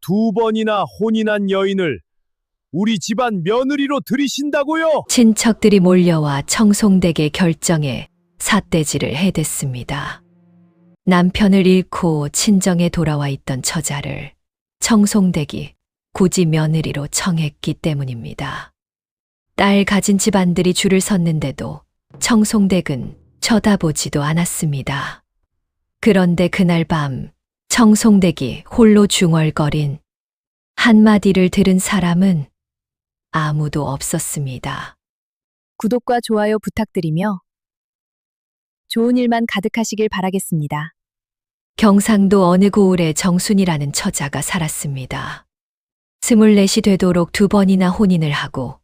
2번이나 혼인한 여인을 우리 집안 며느리로 들이신다고요? 친척들이 몰려와 청송댁의 결정에 삿대질을 해댔습니다. 남편을 잃고 친정에 돌아와 있던 처자를 청송댁이 굳이 며느리로 청했기 때문입니다. 딸 가진 집안들이 줄을 섰는데도 청송댁은 쳐다보지도 않았습니다. 그런데 그날 밤 청송댁이 홀로 중얼거린 한마디를 들은 사람은 아무도 없었습니다. 구독과 좋아요 부탁드리며 좋은 일만 가득하시길 바라겠습니다. 경상도 어느 고을에 정순이라는 처자가 살았습니다. 24이 되도록 2번이나 혼인을 하고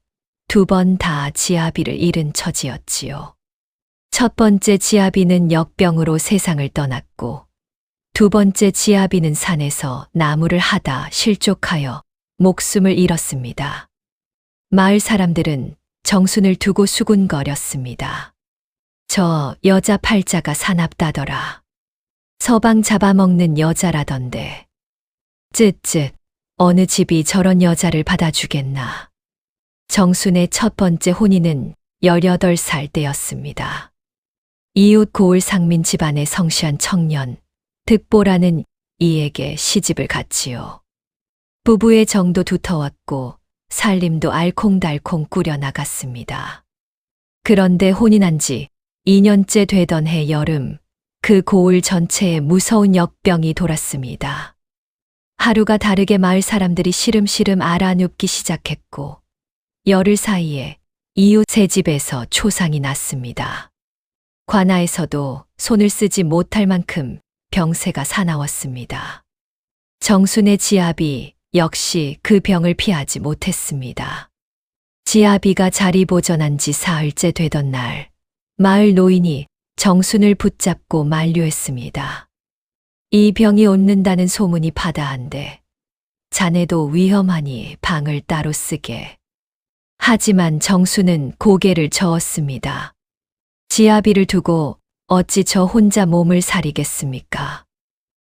2번 다 지아비를 잃은 처지였지요. 첫 번째 지아비는 역병으로 세상을 떠났고 2번째 지아비는 산에서 나무를 하다 실족하여 목숨을 잃었습니다. 마을 사람들은 정순을 두고 수군거렸습니다. 저 여자 팔자가 사납다더라. 서방 잡아먹는 여자라던데. 쯧쯧, 어느 집이 저런 여자를 받아주겠나. 정순의 첫 번째 혼인은 18살 때였습니다. 이웃 고을 상민 집안의 성시한 청년, 득보라는 이에게 시집을 갔지요. 부부의 정도 두터웠고 살림도 알콩달콩 꾸려나갔습니다. 그런데 혼인한 지 2년째 되던 해 여름, 그 고을 전체에 무서운 역병이 돌았습니다. 하루가 다르게 마을 사람들이 시름시름 알아눕기 시작했고 열흘 사이에 이웃의 집에서 초상이 났습니다. 관아에서도 손을 쓰지 못할 만큼 병세가 사나웠습니다. 정순의 지아비 역시 그 병을 피하지 못했습니다. 지아비가 자리 보전한 지 사흘째 되던 날, 마을 노인이 정순을 붙잡고 만류했습니다. 이 병이 옮는다는 소문이 파다한데 자네도 위험하니 방을 따로 쓰게. 하지만 정순은 고개를 저었습니다. 지아비를 두고 어찌 저 혼자 몸을 사리겠습니까?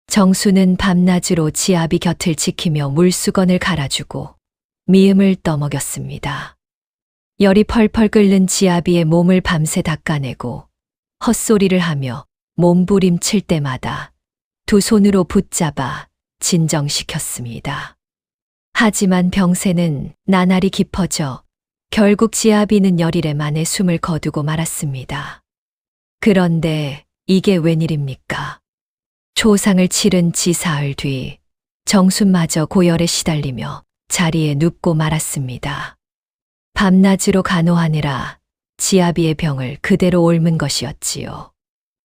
정순은 밤낮으로 지아비 곁을 지키며 물수건을 갈아주고 미음을 떠먹였습니다. 열이 펄펄 끓는 지아비의 몸을 밤새 닦아내고 헛소리를 하며 몸부림칠 때마다 두 손으로 붙잡아 진정시켰습니다. 하지만 병세는 나날이 깊어져 결국 지아비는 열일에 만에 숨을 거두고 말았습니다. 그런데 이게 웬일입니까? 초상을 치른 지 사흘 뒤 정순마저 고열에 시달리며 자리에 눕고 말았습니다. 밤낮으로 간호하느라 지아비의 병을 그대로 옮은 것이었지요.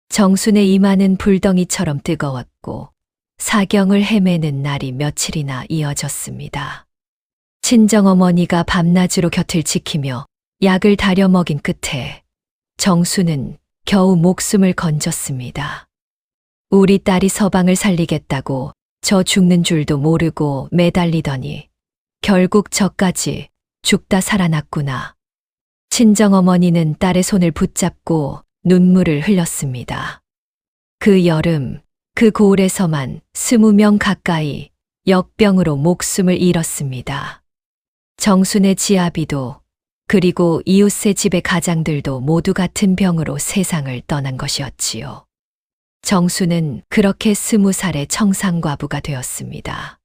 정순의 이마는 불덩이처럼 뜨거웠고 사경을 헤매는 날이 며칠이나 이어졌습니다. 친정어머니가 밤낮으로 곁을 지키며 약을 다려 먹인 끝에 정순은 겨우 목숨을 건졌습니다. 우리 딸이 서방을 살리겠다고 저 죽는 줄도 모르고 매달리더니 결국 저까지 죽다 살아났구나. 친정어머니는 딸의 손을 붙잡고 눈물을 흘렸습니다. 그 여름, 그 고을에서만 20명 가까이 역병으로 목숨을 잃었습니다. 정순의 지아비도 그리고 이웃의 집의 가장들도 모두 같은 병으로 세상을 떠난 것이었지요. 정순은 그렇게 20살의 청산과부가 되었습니다.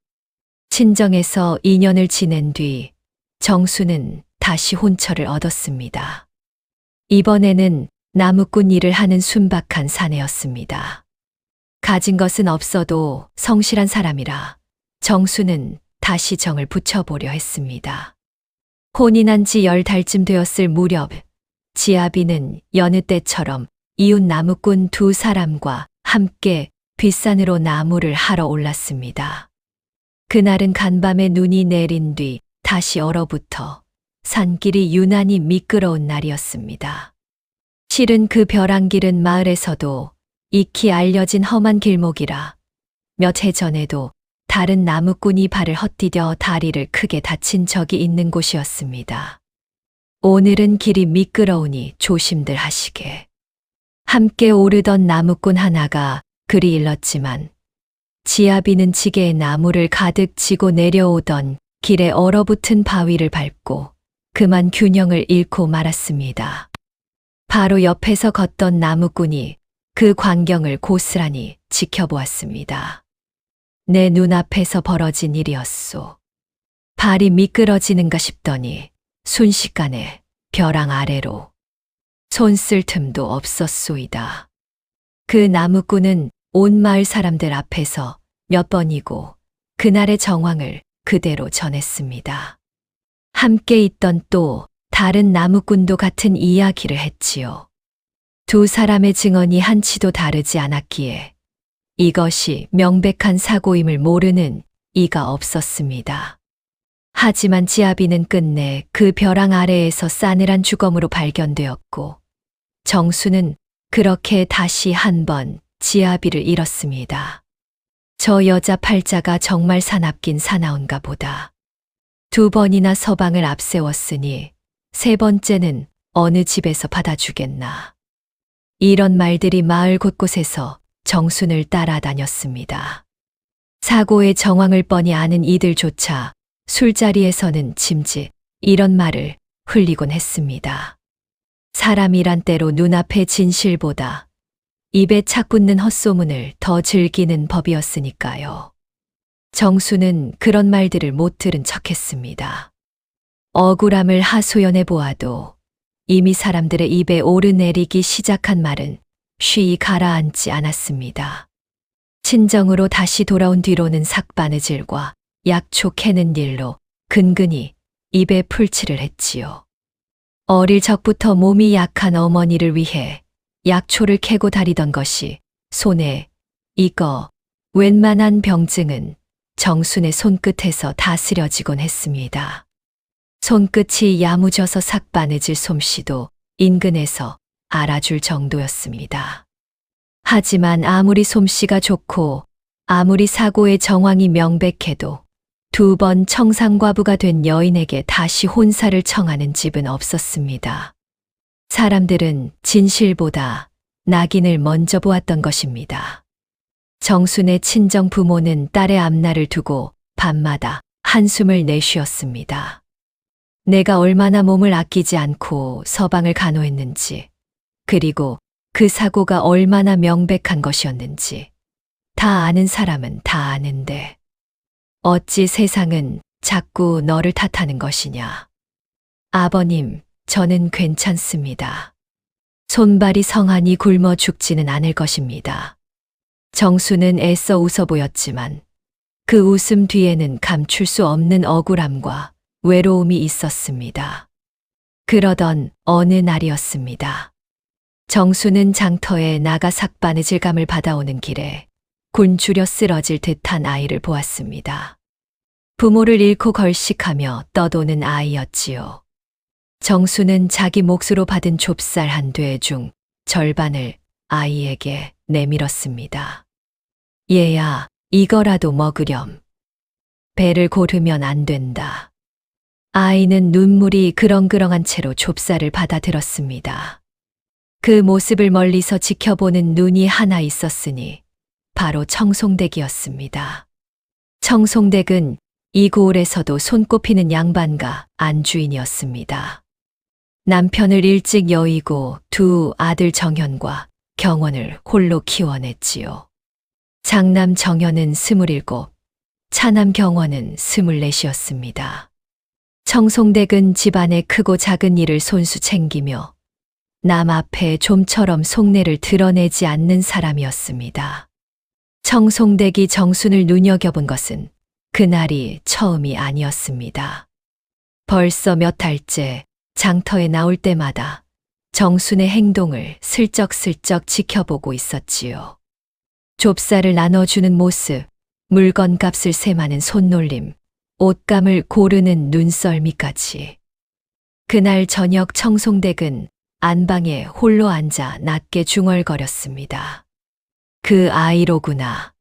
친정에서 2년을 지낸 뒤 정순은 다시 혼처를 얻었습니다. 이번에는 나무꾼 일을 하는 순박한 사내였습니다. 가진 것은 없어도 성실한 사람이라 정순은 다시 정을 붙여보려 했습니다. 혼인한 지 10달쯤 되었을 무렵 지아비는 여느 때처럼 이웃 나무꾼 2사람과 함께 뒷산으로 나무를 하러 올랐습니다. 그날은 간밤에 눈이 내린 뒤 다시 얼어붙어 산길이 유난히 미끄러운 날이었습니다. 실은 그 벼랑길은 마을에서도 익히 알려진 험한 길목이라 몇 해 전에도 다른 나무꾼이 발을 헛디뎌 다리를 크게 다친 적이 있는 곳이었습니다. 오늘은 길이 미끄러우니 조심들 하시게. 함께 오르던 나무꾼 하나가 그리 일렀지만 지아비는 지게에 나무를 가득 지고 내려오던 길에 얼어붙은 바위를 밟고 그만 균형을 잃고 말았습니다. 바로 옆에서 걷던 나무꾼이 그 광경을 고스란히 지켜보았습니다. 내 눈앞에서 벌어진 일이었소. 발이 미끄러지는가 싶더니 순식간에 벼랑 아래로 손 쓸 틈도 없었소이다. 그 나무꾼은 온 마을 사람들 앞에서 몇 번이고 그날의 정황을 그대로 전했습니다. 함께 있던 또 다른 나무꾼도 같은 이야기를 했지요. 두 사람의 증언이 한치도 다르지 않았기에 이것이 명백한 사고임을 모르는 이가 없었습니다. 하지만 지아비는 끝내 그 벼랑 아래에서 싸늘한 주검으로 발견되었고 정수는 그렇게 다시 한 번 지아비를 잃었습니다. 저 여자 팔자가 정말 사납긴 사나운가 보다. 두 번이나 서방을 앞세웠으니 세 번째는 어느 집에서 받아주겠나. 이런 말들이 마을 곳곳에서 정순을 따라다녔습니다. 사고의 정황을 뻔히 아는 이들조차 술자리에서는 짐짓 이런 말을 흘리곤 했습니다. 사람이란 때로 눈앞의 진실보다 입에 착 붙는 헛소문을 더 즐기는 법이었으니까요. 정수는 그런 말들을 못 들은 척했습니다. 억울함을 하소연해 보아도 이미 사람들의 입에 오르내리기 시작한 말은 쉬이 가라앉지 않았습니다. 친정으로 다시 돌아온 뒤로는 삭바느질과 약초 캐는 일로 근근히 입에 풀칠을 했지요. 어릴 적부터 몸이 약한 어머니를 위해 약초를 캐고 다니던 것이 손에 익어 웬만한 병증은 정순의 손끝에서 다스려지곤 했습니다. 손끝이 야무져서 삭바느질 솜씨도 인근에서 알아줄 정도였습니다. 하지만 아무리 솜씨가 좋고 아무리 사고의 정황이 명백해도 두 번 청상과부가 된 여인에게 다시 혼사를 청하는 집은 없었습니다. 사람들은 진실보다 낙인을 먼저 보았던 것입니다. 정순의 친정 부모는 딸의 앞날을 두고 밤마다 한숨을 내쉬었습니다. 내가 얼마나 몸을 아끼지 않고 서방을 간호했는지, 그리고 그 사고가 얼마나 명백한 것이었는지 다 아는 사람은 다 아는데 어찌 세상은 자꾸 너를 탓하는 것이냐. 아버님, 저는 괜찮습니다. 손발이 성하니 굶어 죽지는 않을 것입니다. 정수는 애써 웃어 보였지만 그 웃음 뒤에는 감출 수 없는 억울함과 외로움이 있었습니다. 그러던 어느 날이었습니다. 정수는 장터에 나가 삭바느질감을 받아오는 길에 굶주려 쓰러질 듯한 아이를 보았습니다. 부모를 잃고 걸식하며 떠도는 아이였지요. 정수는 자기 몫으로 받은 좁쌀 한 돼 중 절반을 아이에게 내밀었습니다. 얘야, 이거라도 먹으렴. 배를 고르면 안 된다. 아이는 눈물이 그렁그렁한 채로 좁쌀을 받아들었습니다. 그 모습을 멀리서 지켜보는 눈이 하나 있었으니 바로 청송댁이었습니다. 청송댁은 이 고을에서도 손꼽히는 양반가 안주인이었습니다. 남편을 일찍 여의고 두 아들 정현과 경원을 홀로 키워냈지요. 장남 정현은 27, 차남 경원은 24이었습니다. 청송댁은 집안의 크고 작은 일을 손수 챙기며 남 앞에 좀처럼 속내를 드러내지 않는 사람이었습니다. 청송댁이 정순을 눈여겨본 것은 그날이 처음이 아니었습니다. 벌써 몇 달째 장터에 나올 때마다 정순의 행동을 슬쩍슬쩍 지켜보고 있었지요. 좁쌀을 나눠주는 모습, 물건값을 셈하는 손놀림, 옷감을 고르는 눈썰미까지. 그날 저녁 청송댁은 안방에 홀로 앉아 낮게 중얼거렸습니다. 그 아이로구나.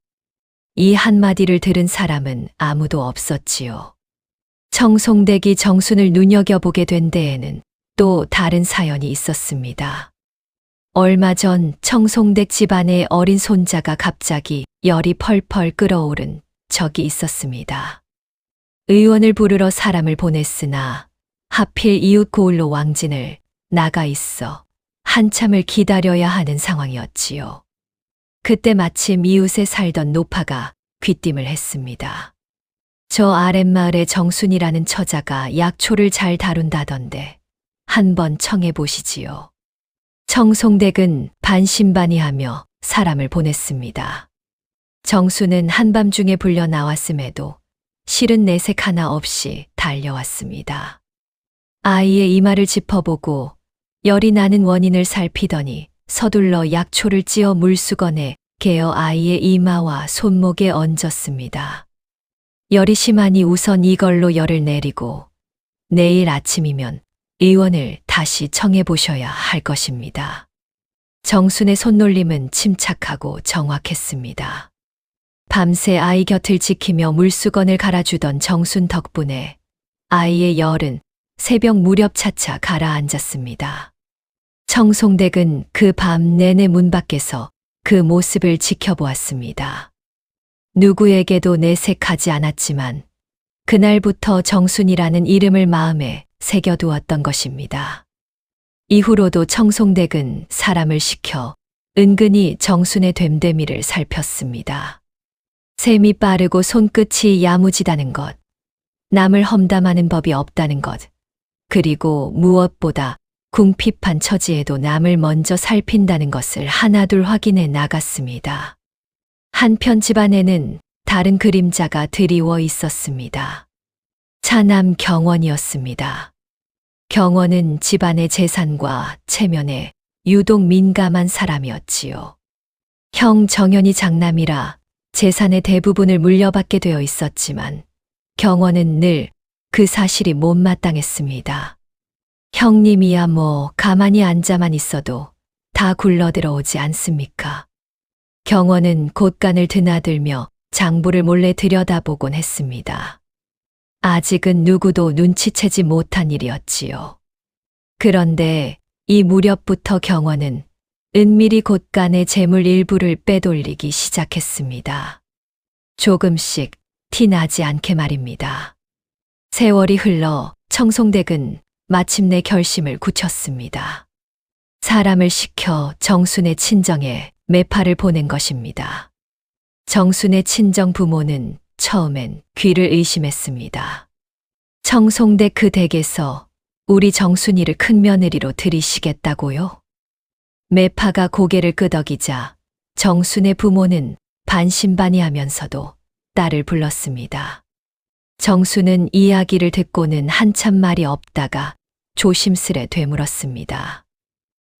이 한마디를 들은 사람은 아무도 없었지요. 청송댁이 정순을 눈여겨보게 된 데에는 또 다른 사연이 있었습니다. 얼마 전 청송댁 집안의 어린 손자가 갑자기 열이 펄펄 끓어오른 적이 있었습니다. 의원을 부르러 사람을 보냈으나 하필 이웃 고을로 왕진을 나가 있어 한참을 기다려야 하는 상황이었지요. 그때 마침 이웃에 살던 노파가 귀띔을 했습니다. 저 아랫마을의 정순이라는 처자가 약초를 잘 다룬다던데 한번 청해 보시지요. 청송댁은 반신반의하며 사람을 보냈습니다. 정수는 한밤중에 불려 나왔음에도 실은 내색 하나 없이 달려왔습니다. 아이의 이마를 짚어보고 열이 나는 원인을 살피더니 서둘러 약초를 찧어 물수건에 개어 아이의 이마와 손목에 얹었습니다. 열이 심하니 우선 이걸로 열을 내리고 내일 아침이면 의원을 다시 청해 보셔야 할 것입니다. 정순의 손놀림은 침착하고 정확했습니다. 밤새 아이 곁을 지키며 물수건을 갈아주던 정순 덕분에 아이의 열은 새벽 무렵 차차 가라앉았습니다. 청송댁은 그 밤 내내 문 밖에서 그 모습을 지켜보았습니다. 누구에게도 내색하지 않았지만 그날부터 정순이라는 이름을 마음에 새겨두었던 것입니다. 이후로도 청송댁은 사람을 시켜 은근히 정순의 됨됨이를 살폈습니다. 셈이 빠르고 손끝이 야무지다는 것, 남을 험담하는 법이 없다는 것, 그리고 무엇보다 궁핍한 처지에도 남을 먼저 살핀다는 것을 하나둘 확인해 나갔습니다. 한편 집안에는 다른 그림자가 드리워 있었습니다. 차남 경원이었습니다. 경원은 집안의 재산과 체면에 유독 민감한 사람이었지요. 형 정연이 장남이라 재산의 대부분을 물려받게 되어 있었지만 경원은 늘 그 사실이 못마땅했습니다. 형님이야 뭐 가만히 앉아만 있어도 다 굴러들어오지 않습니까? 경원은 곳간을 드나들며 장부를 몰래 들여다보곤 했습니다. 아직은 누구도 눈치채지 못한 일이었지요. 그런데 이 무렵부터 경원은 은밀히 곳간의 재물 일부를 빼돌리기 시작했습니다. 조금씩 티나지 않게 말입니다. 세월이 흘러 청송댁은 마침내 결심을 굳혔습니다. 사람을 시켜 정순의 친정에 매파를 보낸 것입니다. 정순의 친정 부모는 처음엔 귀를 의심했습니다. 청송댁 그 댁에서 우리 정순이를 큰 며느리로 들이시겠다고요? 매파가 고개를 끄덕이자 정순의 부모는 반신반의하면서도 딸을 불렀습니다. 정순은 이야기를 듣고는 한참 말이 없다가 조심스레 되물었습니다.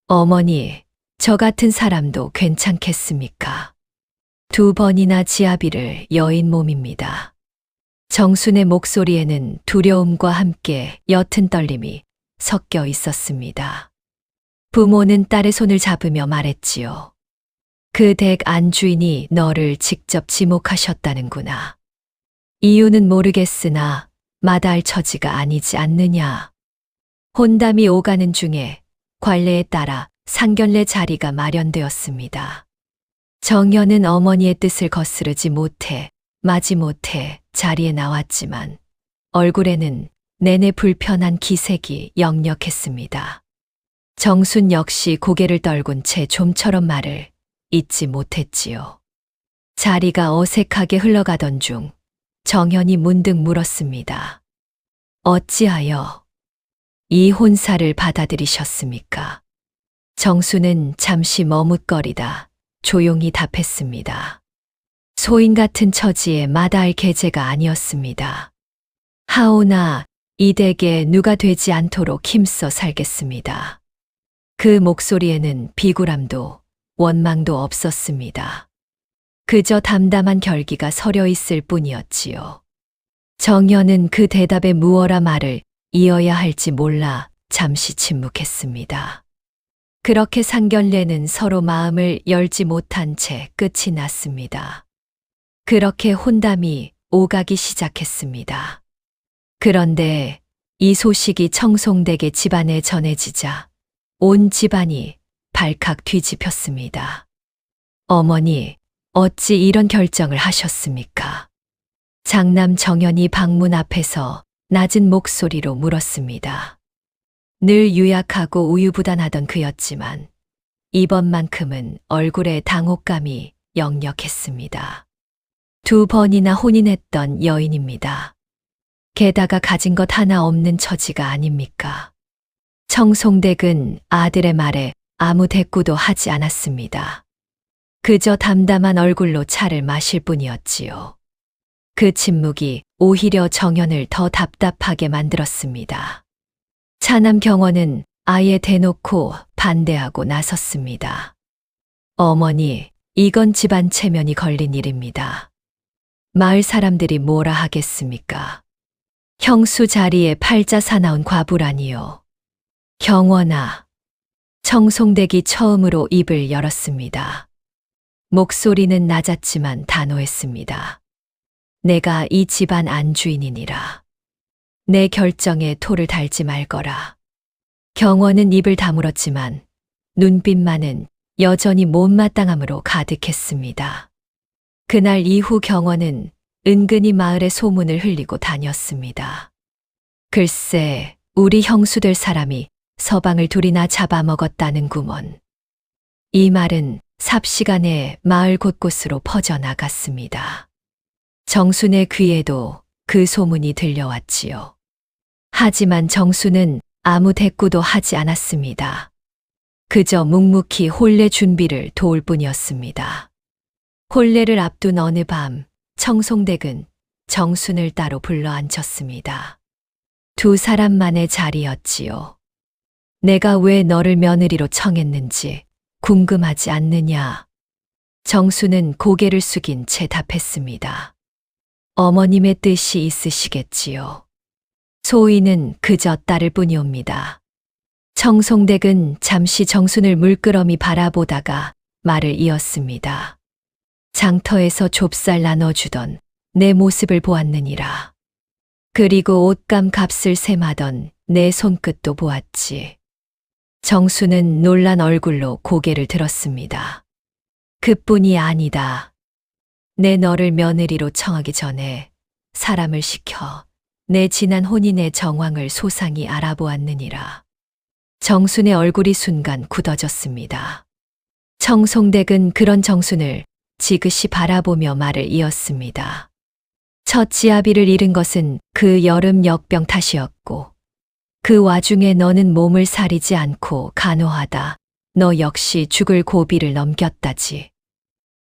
어머니, 저 같은 사람도 괜찮겠습니까? 2번이나 지아비를 여인 몸입니다. 정순의 목소리에는 두려움과 함께 옅은 떨림이 섞여 있었습니다. 부모는 딸의 손을 잡으며 말했지요. 그 댁 안주인이 너를 직접 지목하셨다는구나. 이유는 모르겠으나 마다할 처지가 아니지 않느냐. 혼담이 오가는 중에 관례에 따라 상견례 자리가 마련되었습니다. 정연은 어머니의 뜻을 거스르지 못해 마지못해 자리에 나왔지만 얼굴에는 내내 불편한 기색이 역력했습니다. 정순 역시 고개를 떨군 채 좀처럼 말을 잇지 못했지요. 자리가 어색하게 흘러가던 중 정연이 문득 물었습니다. 어찌하여 이 혼사를 받아들이셨습니까? 정순은 잠시 머뭇거리다 조용히 답했습니다. 소인 같은 처지에 마다할 계제가 아니었습니다. 하오나 이 댁에 누가 되지 않도록 힘써 살겠습니다. 그 목소리에는 비굴함도 원망도 없었습니다. 그저 담담한 결기가 서려 있을 뿐이었지요. 정연은 그 대답에 무어라 말을 이어야 할지 몰라 잠시 침묵했습니다. 그렇게 상견례는 서로 마음을 열지 못한 채 끝이 났습니다. 그렇게 혼담이 오가기 시작했습니다. 그런데 이 소식이 청송댁의 집안에 전해지자 온 집안이 발칵 뒤집혔습니다. 어머니, 어찌 이런 결정을 하셨습니까? 장남 정연이 방문 앞에서 낮은 목소리로 물었습니다. 늘 유약하고 우유부단하던 그였지만 이번만큼은 얼굴에 당혹감이 역력했습니다. 2번이나 혼인했던 여인입니다. 게다가 가진 것 하나 없는 처지가 아닙니까? 청송댁은 아들의 말에 아무 대꾸도 하지 않았습니다. 그저 담담한 얼굴로 차를 마실 뿐이었지요. 그 침묵이 오히려 정연을 더 답답하게 만들었습니다. 차남 경원은 아예 대놓고 반대하고 나섰습니다. 어머니, 이건 집안 체면이 걸린 일입니다. 마을 사람들이 뭐라 하겠습니까? 형수 자리에 팔자 사나운 과부라니요. 경원아. 청송댁이 처음으로 입을 열었습니다. 목소리는 낮았지만 단호했습니다. 내가 이 집안 안주인이니라. 내 결정에 토를 달지 말거라. 경원은 입을 다물었지만 눈빛만은 여전히 못마땅함으로 가득했습니다. 그날 이후 경원은 은근히 마을에 소문을 흘리고 다녔습니다. 글쎄, 우리 형수될 사람이 서방을 둘이나 잡아먹었다는구먼. 이 말은 삽시간에 마을 곳곳으로 퍼져나갔습니다. 정순의 귀에도 그 소문이 들려왔지요. 하지만 정순은 아무 대꾸도 하지 않았습니다. 그저 묵묵히 혼례 준비를 도울 뿐이었습니다. 혼례를 앞둔 어느 밤, 청송댁은 정순을 따로 불러 앉혔습니다. 두 사람만의 자리였지요. 내가 왜 너를 며느리로 청했는지 궁금하지 않느냐? 정순은 고개를 숙인 채 답했습니다. 어머님의 뜻이 있으시겠지요. 소인은 그저 딸을 뿐이옵니다. 청송댁은 잠시 정순을 물끄러미 바라보다가 말을 이었습니다. 장터에서 좁쌀 나눠주던 내 모습을 보았느니라. 그리고 옷감 값을 셈하던 내 손끝도 보았지. 정순은 놀란 얼굴로 고개를 들었습니다. 그뿐이 아니다. 내 너를 며느리로 청하기 전에 사람을 시켜 내 지난 혼인의 정황을 소상히 알아보았느니라. 정순의 얼굴이 순간 굳어졌습니다. 청송댁은 그런 정순을 지그시 바라보며 말을 이었습니다. 첫 지아비를 잃은 것은 그 여름 역병 탓이었고 그 와중에 너는 몸을 사리지 않고 간호하다 너 역시 죽을 고비를 넘겼다지.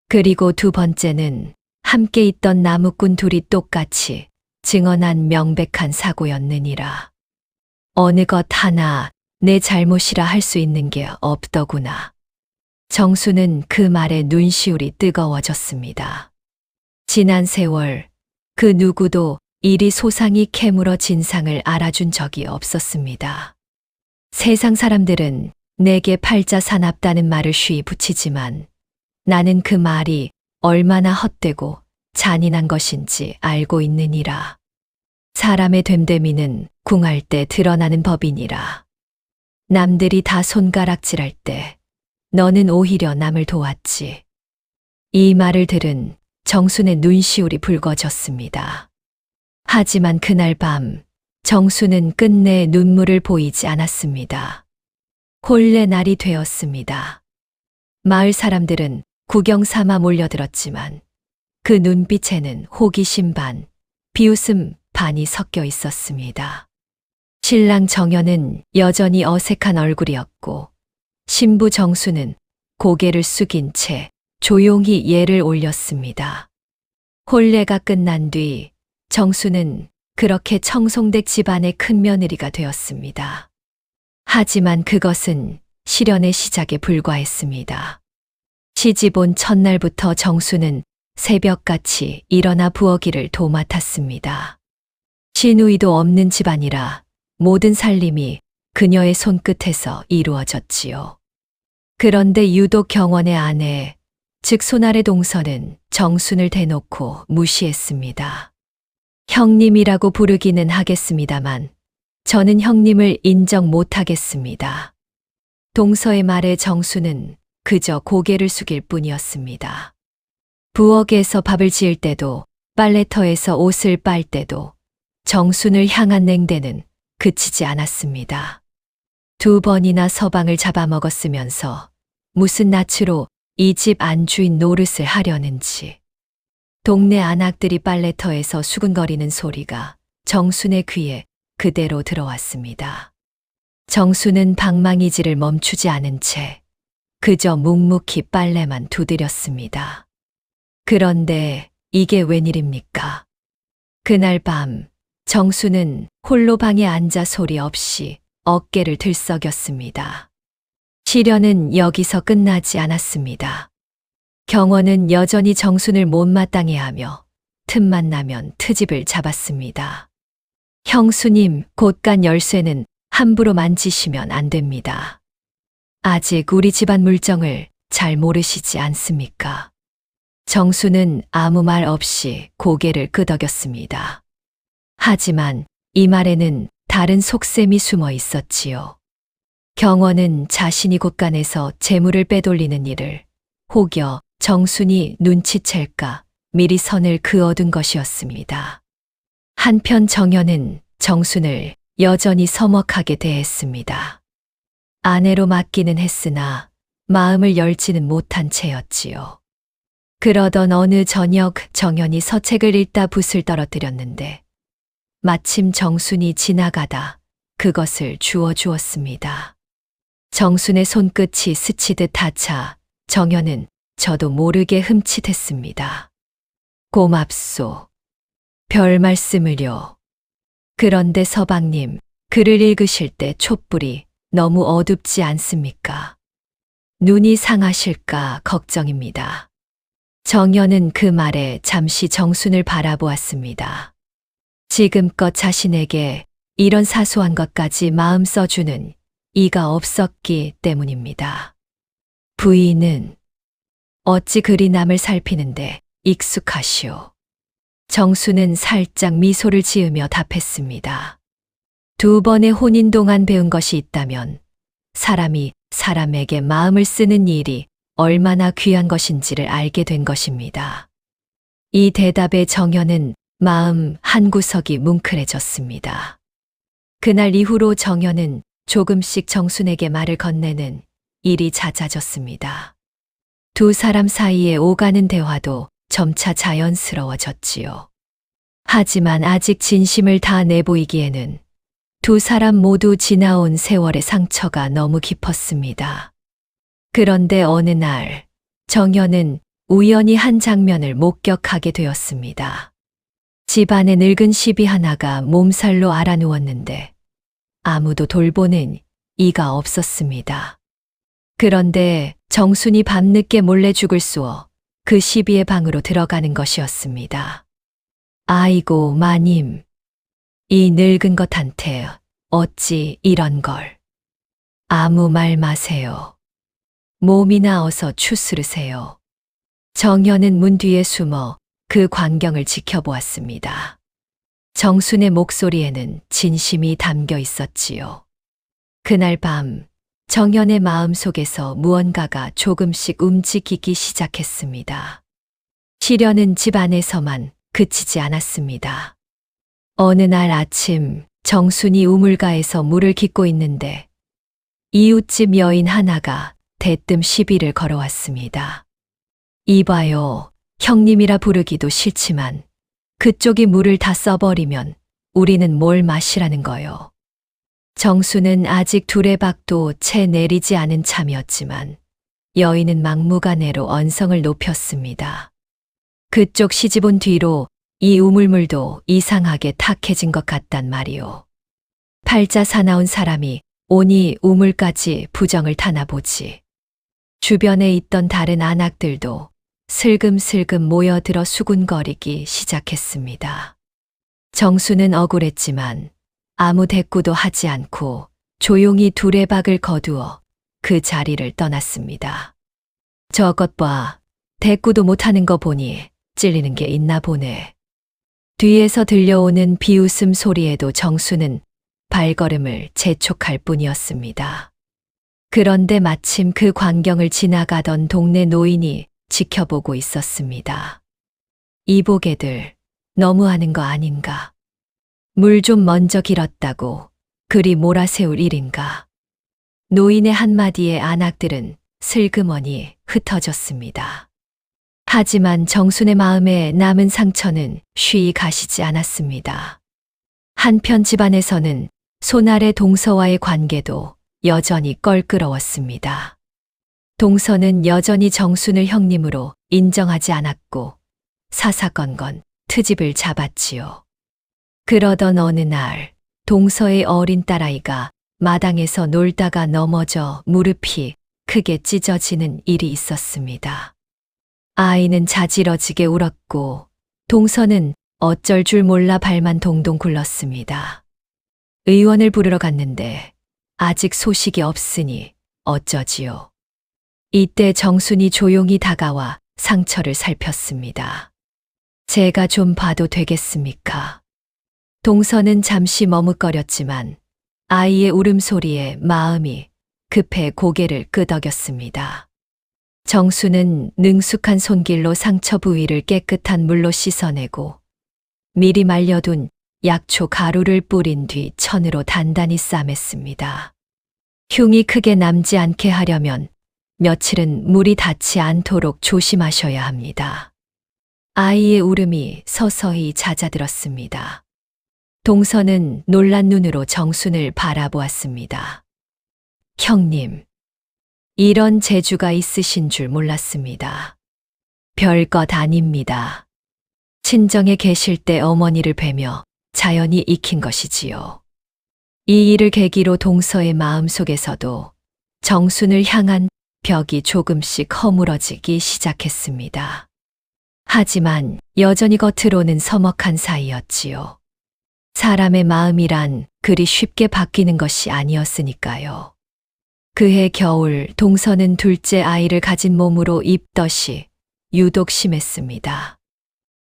그리고 두 번째는 함께 있던 나무꾼 둘이 똑같이 증언한 명백한 사고였느니라. 어느 것 하나 내 잘못이라 할 수 있는 게 없더구나. 정수는 그 말에 눈시울이 뜨거워졌습니다. 지난 세월 그 누구도 이리 소상히 캐물어 진상을 알아준 적이 없었습니다. 세상 사람들은 내게 팔자 사납다는 말을 쉬이 붙이지만 나는 그 말이 얼마나 헛되고 잔인한 것인지 알고 있느니라. 사람의 됨됨이는 궁할 때 드러나는 법이니라. 남들이 다 손가락질할 때 너는 오히려 남을 도왔지. 이 말을 들은 정순의 눈시울이 붉어졌습니다. 하지만 그날 밤 정순은 끝내 눈물을 보이지 않았습니다. 혼례 날이 되었습니다. 마을 사람들은 구경 삼아 몰려들었지만 그 눈빛에는 호기심 반, 비웃음 반이 섞여 있었습니다. 신랑 정연은 여전히 어색한 얼굴이었고 신부 정수는 고개를 숙인 채 조용히 예를 올렸습니다. 혼례가 끝난 뒤 정수는 그렇게 청송댁 집안의 큰 며느리가 되었습니다. 하지만 그것은 시련의 시작에 불과했습니다. 시집 온 첫날부터 정수는 새벽같이 일어나 부엌일을 도맡았습니다. 시누이도 없는 집안이라 모든 살림이 그녀의 손끝에서 이루어졌지요. 그런데 유독 경원의 아내, 즉 손아래 동서는 정순을 대놓고 무시했습니다. 형님이라고 부르기는 하겠습니다만 저는 형님을 인정 못하겠습니다. 동서의 말에 정수는 그저 고개를 숙일 뿐이었습니다. 부엌에서 밥을 지을 때도 빨래터에서 옷을 빨 때도 정순을 향한 냉대는 그치지 않았습니다. 2번이나 서방을 잡아먹었으면서 무슨 낯으로 이 집 안주인 노릇을 하려는지. 동네 안악들이 빨래터에서 수근거리는 소리가 정순의 귀에 그대로 들어왔습니다. 정순은 방망이질을 멈추지 않은 채 그저 묵묵히 빨래만 두드렸습니다. 그런데 이게 웬일입니까? 그날 밤 정순은 홀로 방에 앉아 소리 없이 어깨를 들썩였습니다. 시련은 여기서 끝나지 않았습니다. 경원은 여전히 정순을 못마땅해 하며 틈만 나면 트집을 잡았습니다. 형수님, 곳간 열쇠는 함부로 만지시면 안 됩니다. 아직 우리 집안 물정을 잘 모르시지 않습니까? 정수는 아무 말 없이 고개를 끄덕였습니다. 하지만 이 말에는 다른 속셈이 숨어 있었지요. 경원은 자신이 곳간에서 재물을 빼돌리는 일을 혹여 정순이 눈치챌까 미리 선을 그어둔 것이었습니다. 한편 정연은 정순을 여전히 서먹하게 대했습니다. 아내로 맡기는 했으나 마음을 열지는 못한 채였지요. 그러던 어느 저녁 정연이 서책을 읽다 붓을 떨어뜨렸는데 마침 정순이 지나가다 그것을 주워 주었습니다. 정순의 손끝이 스치듯 닿자 정연은 저도 모르게 흠칫했습니다. 고맙소. 별 말씀을요. 그런데 서방님, 글을 읽으실 때 촛불이 너무 어둡지 않습니까? 눈이 상하실까 걱정입니다. 정연은 그 말에 잠시 정순을 바라보았습니다. 지금껏 자신에게 이런 사소한 것까지 마음 써주는 이가 없었기 때문입니다. 부인은 어찌 그리 남을 살피는데 익숙하시오. 정수는 살짝 미소를 지으며 답했습니다. 2번의 혼인 동안 배운 것이 있다면 사람이 사람에게 마음을 쓰는 일이 얼마나 귀한 것인지를 알게 된 것입니다. 이 대답에 정연은 마음 한구석이 뭉클해졌습니다. 그날 이후로 정연은 조금씩 정순에게 말을 건네는 일이 잦아졌습니다. 2 사람 사이에 오가는 대화도 점차 자연스러워졌지요. 하지만 아직 진심을 다 내보이기에는 2 사람 모두 지나온 세월의 상처가 너무 깊었습니다. 그런데 어느 날 정연은 우연히 한 장면을 목격하게 되었습니다. 집안에 늙은 시비 하나가 몸살로 알아누웠는데 아무도 돌보는 이가 없었습니다. 그런데 정순이 밤늦게 몰래 죽을 쏘어 그 시비의 방으로 들어가는 것이었습니다. 아이고 마님, 이 늙은 것한테 어찌 이런 걸. 아무 말 마세요. 몸이나 어서 추스르세요. 정연은 문 뒤에 숨어 그 광경을 지켜보았습니다. 정순의 목소리에는 진심이 담겨 있었지요. 그날 밤 정연의 마음 속에서 무언가가 조금씩 움직이기 시작했습니다. 시련은 집 안에서만 그치지 않았습니다. 어느 날 아침 정순이 우물가에서 물을 깃고 있는데 이웃집 여인 하나가 대뜸 시비를 걸어왔습니다. 이봐요, 형님이라 부르기도 싫지만 그쪽이 물을 다 써버리면 우리는 뭘 마시라는 거요. 정수는 아직 두레박도 채 내리지 않은 참이었지만 여인은 막무가내로 언성을 높였습니다. 그쪽 시집온 뒤로 이 우물물도 이상하게 탁해진 것 같단 말이오. 팔자 사나운 사람이 오니 우물까지 부정을 타나 보지. 주변에 있던 다른 안악들도 슬금슬금 모여들어 수군거리기 시작했습니다. 정수는 억울했지만 아무 대꾸도 하지 않고 조용히 두레박을 거두어 그 자리를 떠났습니다. 저것 봐, 대꾸도 못하는 거 보니 찔리는 게 있나 보네. 뒤에서 들려오는 비웃음 소리에도 정수는 발걸음을 재촉할 뿐이었습니다. 그런데 마침 그 광경을 지나가던 동네 노인이 지켜보고 있었습니다. 이보게들, 너무하는 거 아닌가? 물 좀 먼저 길었다고 그리 몰아세울 일인가? 노인의 한마디에 안악들은 슬그머니 흩어졌습니다. 하지만 정순의 마음에 남은 상처는 쉬이 가시지 않았습니다. 한편 집안에서는 손아래 동서와의 관계도 여전히 껄끄러웠습니다. 동서는 여전히 정순을 형님으로 인정하지 않았고 사사건건 트집을 잡았지요. 그러던 어느 날 동서의 어린 딸아이가 마당에서 놀다가 넘어져 무릎이 크게 찢어지는 일이 있었습니다. 아이는 자지러지게 울었고 동서는 어쩔 줄 몰라 발만 동동 굴렀습니다. 의원을 부르러 갔는데 아직 소식이 없으니 어쩌지요. 이때 정순이 조용히 다가와 상처를 살폈습니다. 제가 좀 봐도 되겠습니까? 동서는 잠시 머뭇거렸지만 아이의 울음소리에 마음이 급해 고개를 끄덕였습니다. 정수는 능숙한 손길로 상처 부위를 깨끗한 물로 씻어내고 미리 말려둔 약초 가루를 뿌린 뒤 천으로 단단히 싸맸습니다. 흉이 크게 남지 않게 하려면 며칠은 물이 닿지 않도록 조심하셔야 합니다. 아이의 울음이 서서히 잦아들었습니다. 동서는 놀란 눈으로 정순을 바라보았습니다. 형님, 이런 재주가 있으신 줄 몰랐습니다. 별것 아닙니다. 친정에 계실 때 어머니를 뵈며 자연히 익힌 것이지요. 이 일을 계기로 동서의 마음속에서도 정순을 향한 벽이 조금씩 허물어지기 시작했습니다. 하지만 여전히 겉으로는 서먹한 사이였지요. 사람의 마음이란 그리 쉽게 바뀌는 것이 아니었으니까요. 그해 겨울 동서는 둘째 아이를 가진 몸으로 입덧이 유독 심했습니다.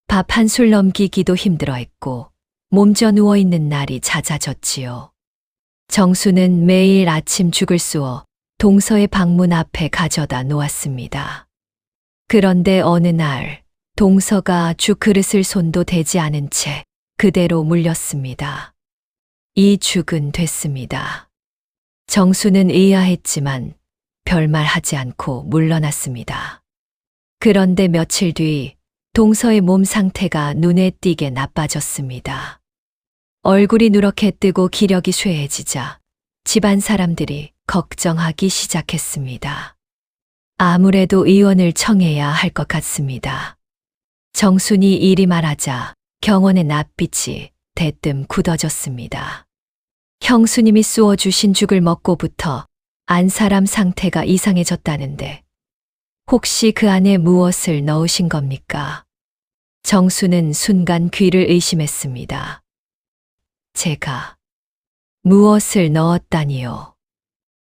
밥 한 술 넘기기도 힘들어했고 몸져 누워있는 날이 잦아졌지요. 정수는 매일 아침 죽을 쑤어 동서의 방문 앞에 가져다 놓았습니다. 그런데 어느 날 동서가 죽 그릇을 손도 대지 않은 채 그대로 물렸습니다. 이 죽은 됐습니다. 정수는 의아했지만 별말 하지 않고 물러났습니다. 그런데 며칠 뒤 동서의 몸 상태가 눈에 띄게 나빠졌습니다. 얼굴이 누렇게 뜨고 기력이 쇠해지자 집안 사람들이 걱정하기 시작했습니다. 아무래도 의원을 청해야 할 것 같습니다. 정순이 이리 말하자 경원의 낯빛이 대뜸 굳어졌습니다. 형수님이 쏘어주신 죽을 먹고부터 안 사람 상태가 이상해졌다는데 혹시 그 안에 무엇을 넣으신 겁니까? 정수는 순간 귀를 의심했습니다. 제가 무엇을 넣었다니요?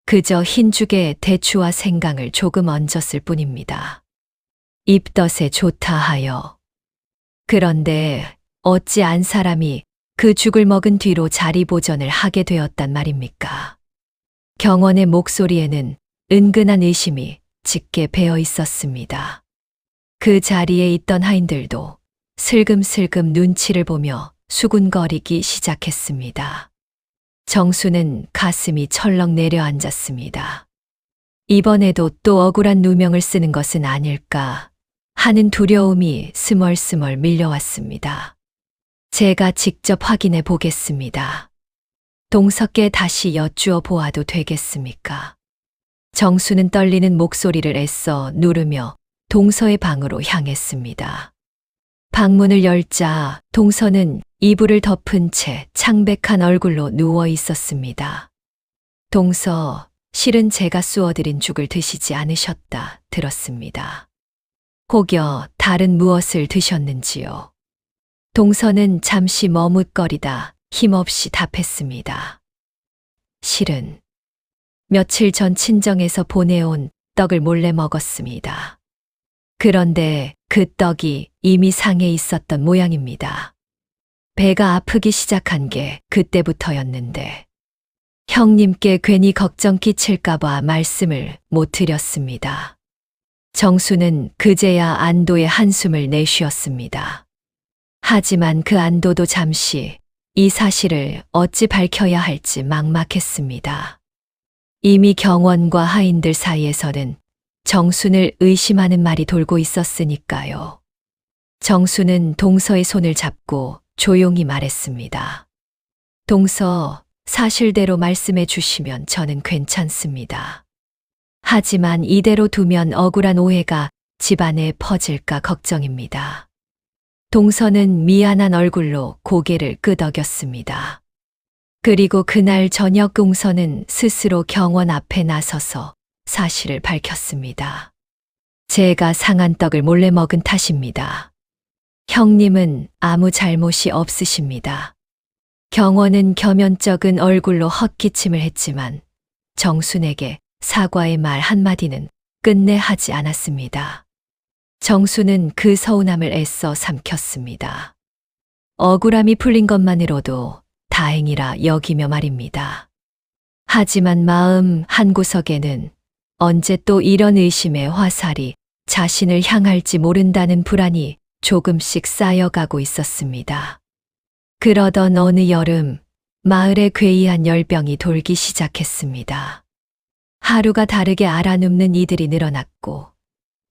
그저 흰죽에 대추와 생강을 조금 얹었을 뿐입니다. 입덧에 좋다 하여. 그런데 어찌 안 사람이 그 죽을 먹은 뒤로 자리 보전을 하게 되었단 말입니까? 경원의 목소리에는 은근한 의심이 짙게 배어 있었습니다. 그 자리에 있던 하인들도 슬금슬금 눈치를 보며 수군거리기 시작했습니다. 정수는 가슴이 철렁 내려앉았습니다. 이번에도 또 억울한 누명을 쓰는 것은 아닐까 하는 두려움이 스멀스멀 밀려왔습니다. 제가 직접 확인해 보겠습니다. 동석께 다시 여쭈어 보아도 되겠습니까? 정수는 떨리는 목소리를 애써 누르며 동서의 방으로 향했습니다. 방문을 열자 동서는 이불을 덮은 채 창백한 얼굴로 누워 있었습니다. 동서, 실은 제가 쑤어드린 죽을 드시지 않으셨다 들었습니다. 혹여 다른 무엇을 드셨는지요? 동서는 잠시 머뭇거리다 힘없이 답했습니다. 실은 며칠 전 친정에서 보내온 떡을 몰래 먹었습니다. 그런데 그 떡이 이미 상해 있었던 모양입니다. 배가 아프기 시작한 게 그때부터였는데 형님께 괜히 걱정 끼칠까봐 말씀을 못 드렸습니다. 정수는 그제야 안도의 한숨을 내쉬었습니다. 하지만 그 안도도 잠시 이 사실을 어찌 밝혀야 할지 막막했습니다. 이미 경원과 하인들 사이에서는 정순을 의심하는 말이 돌고 있었으니까요. 정수는 동서의 손을 잡고 조용히 말했습니다. 동서, 사실대로 말씀해 주시면 저는 괜찮습니다. 하지만 이대로 두면 억울한 오해가 집안에 퍼질까 걱정입니다. 동서는 미안한 얼굴로 고개를 끄덕였습니다. 그리고 그날 저녁 동서는 스스로 경원 앞에 나서서 사실을 밝혔습니다. 제가 상한 떡을 몰래 먹은 탓입니다. 형님은 아무 잘못이 없으십니다. 경원은 겸연쩍은 얼굴로 헛기침을 했지만 정순에게 사과의 말 한마디는 끝내 하지 않았습니다. 정수는 그 서운함을 애써 삼켰습니다. 억울함이 풀린 것만으로도 다행이라 여기며 말입니다. 하지만 마음 한구석에는 언제 또 이런 의심의 화살이 자신을 향할지 모른다는 불안이 조금씩 쌓여가고 있었습니다. 그러던 어느 여름, 마을에 괴이한 열병이 돌기 시작했습니다. 하루가 다르게 알아눕는 이들이 늘어났고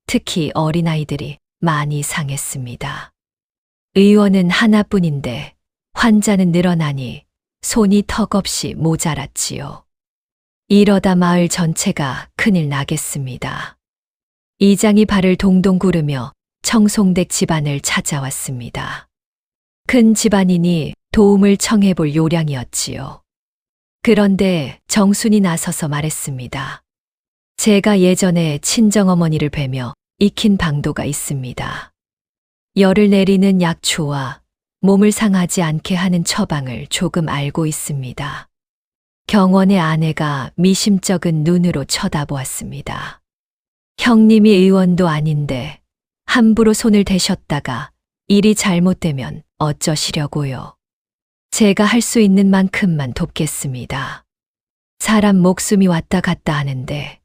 특히 어린아이들이 많이 상했습니다. 의원은 하나뿐인데 환자는 늘어나니 손이 턱없이 모자랐지요. 이러다 마을 전체가 큰일 나겠습니다. 이장이 발을 동동 구르며 청송댁 집안을 찾아왔습니다. 큰 집안이니 도움을 청해볼 요량이었지요. 그런데 정순이 나서서 말했습니다. 제가 예전에 친정어머니를 뵈며 익힌 방도가 있습니다. 열을 내리는 약초와 몸을 상하지 않게 하는 처방을 조금 알고 있습니다. 경원의 아내가 미심쩍은 눈으로 쳐다보았습니다. 형님이 의원도 아닌데 함부로 손을 대셨다가 일이 잘못되면 어쩌시려고요. 제가 할 수 있는 만큼만 돕겠습니다. 사람 목숨이 왔다 갔다 하는데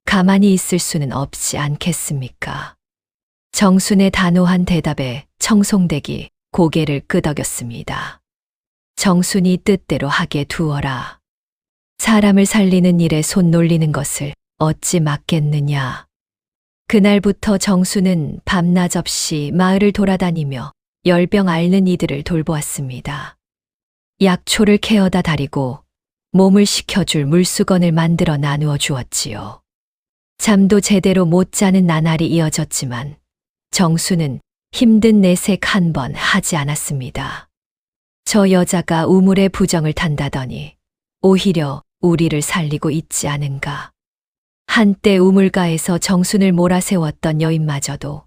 가만히 있을 수는 없지 않겠습니까? 정순의 단호한 대답에 청송댁이 고개를 끄덕였습니다. 정순이 뜻대로 하게 두어라. 사람을 살리는 일에 손 놀리는 것을 어찌 막겠느냐. 그날부터 정순은 밤낮 없이 마을을 돌아다니며 열병 앓는 이들을 돌보았습니다. 약초를 캐어다 다리고 몸을 식혀줄 물수건을 만들어 나누어 주었지요. 잠도 제대로 못 자는 나날이 이어졌지만 정수는 힘든 내색 한 번 하지 않았습니다. 저 여자가 우물에 부정을 탄다더니 오히려 우리를 살리고 있지 않은가. 한때 우물가에서 정순을 몰아세웠던 여인마저도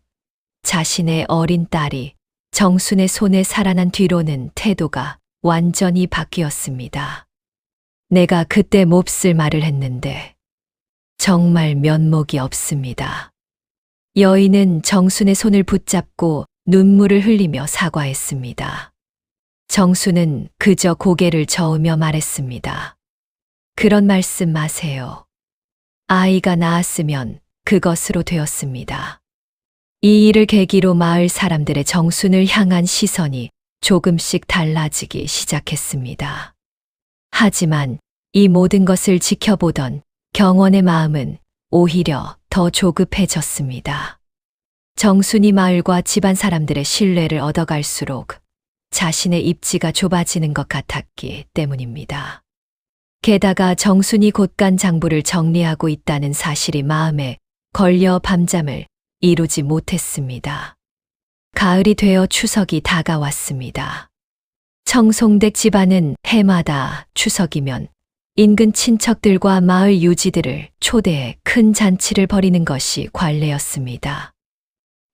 자신의 어린 딸이 정순의 손에 살아난 뒤로는 태도가 완전히 바뀌었습니다. 내가 그때 몹쓸 말을 했는데 정말 면목이 없습니다. 여인은 정순의 손을 붙잡고 눈물을 흘리며 사과했습니다. 정순은 그저 고개를 저으며 말했습니다. 그런 말씀 마세요. 아이가 낳았으면 그것으로 되었습니다. 이 일을 계기로 마을 사람들의 정순을 향한 시선이 조금씩 달라지기 시작했습니다. 하지만 이 모든 것을 지켜보던 경원의 마음은 오히려 더 조급해졌습니다. 정순이 마을과 집안 사람들의 신뢰를 얻어갈수록 자신의 입지가 좁아지는 것 같았기 때문입니다. 게다가 정순이 곳간 장부를 정리하고 있다는 사실이 마음에 걸려 밤잠을 이루지 못했습니다. 가을이 되어 추석이 다가왔습니다. 청송댁 집안은 해마다 추석이면 인근 친척들과 마을 유지들을 초대해 큰 잔치를 벌이는 것이 관례였습니다.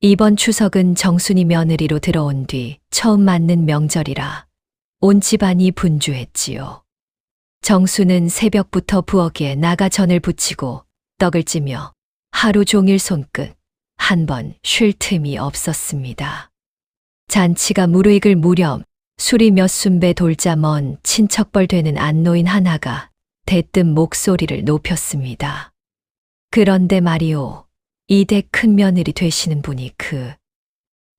이번 추석은 정순이 며느리로 들어온 뒤 처음 맞는 명절이라 온 집안이 분주했지요. 정순은 새벽부터 부엌에 나가 전을 부치고 떡을 찌며 하루 종일 손끝 한 번 쉴 틈이 없었습니다. 잔치가 무르익을 무렵 술이 몇 순배 돌자 먼 친척벌 되는 안노인 하나가 대뜸 목소리를 높였습니다. 그런데 말이오, 이 댁 큰 며느리 되시는 분이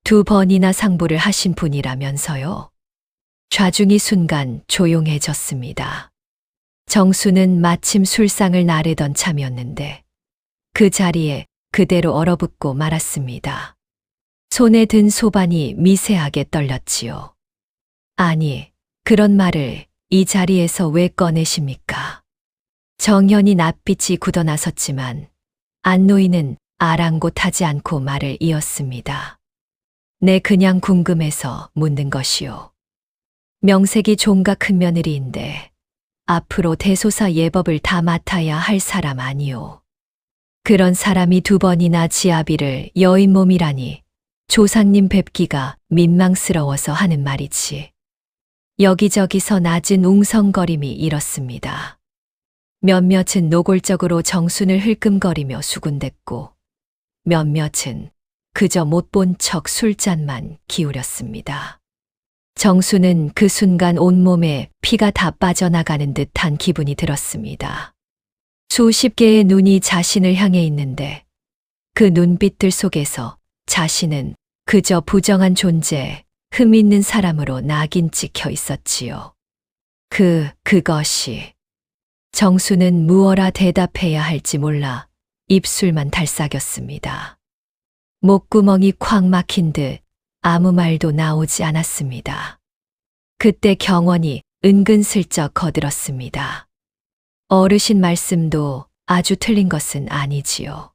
두 번이나 상부를 하신 분이라면서요. 좌중이 순간 조용해졌습니다. 정수는 마침 술상을 나르던 참이었는데 그 자리에 그대로 얼어붙고 말았습니다. 손에 든 소반이 미세하게 떨렸지요. 아니, 그런 말을 이 자리에서 왜 꺼내십니까? 정연이 낯빛이 굳어나섰지만 안노인은 아랑곳하지 않고 말을 이었습니다. 내 그냥 궁금해서 묻는 것이요. 명색이 종가 큰 며느리인데 앞으로 대소사 예법을 다 맡아야 할 사람 아니오. 그런 사람이 두 번이나 지아비를 여인 몸이라니 조상님 뵙기가 민망스러워서 하는 말이지. 여기저기서 낮은 웅성거림이 일었습니다. 몇몇은 노골적으로 정순을 흘끔거리며 수군댔고 몇몇은 그저 못 본 척 술잔만 기울였습니다. 정수는 그 순간 온몸에 피가 다 빠져나가는 듯한 기분이 들었습니다. 수십 개의 눈이 자신을 향해 있는데 그 눈빛들 속에서 자신은 그저 부정한 존재, 흠 있는 사람으로 낙인 찍혀 있었지요. 그것이. 정수는 무어라 대답해야 할지 몰라 입술만 달싹였습니다. 목구멍이 콱 막힌 듯 아무 말도 나오지 않았습니다. 그때 경원이 은근슬쩍 거들었습니다. 어르신 말씀도 아주 틀린 것은 아니지요.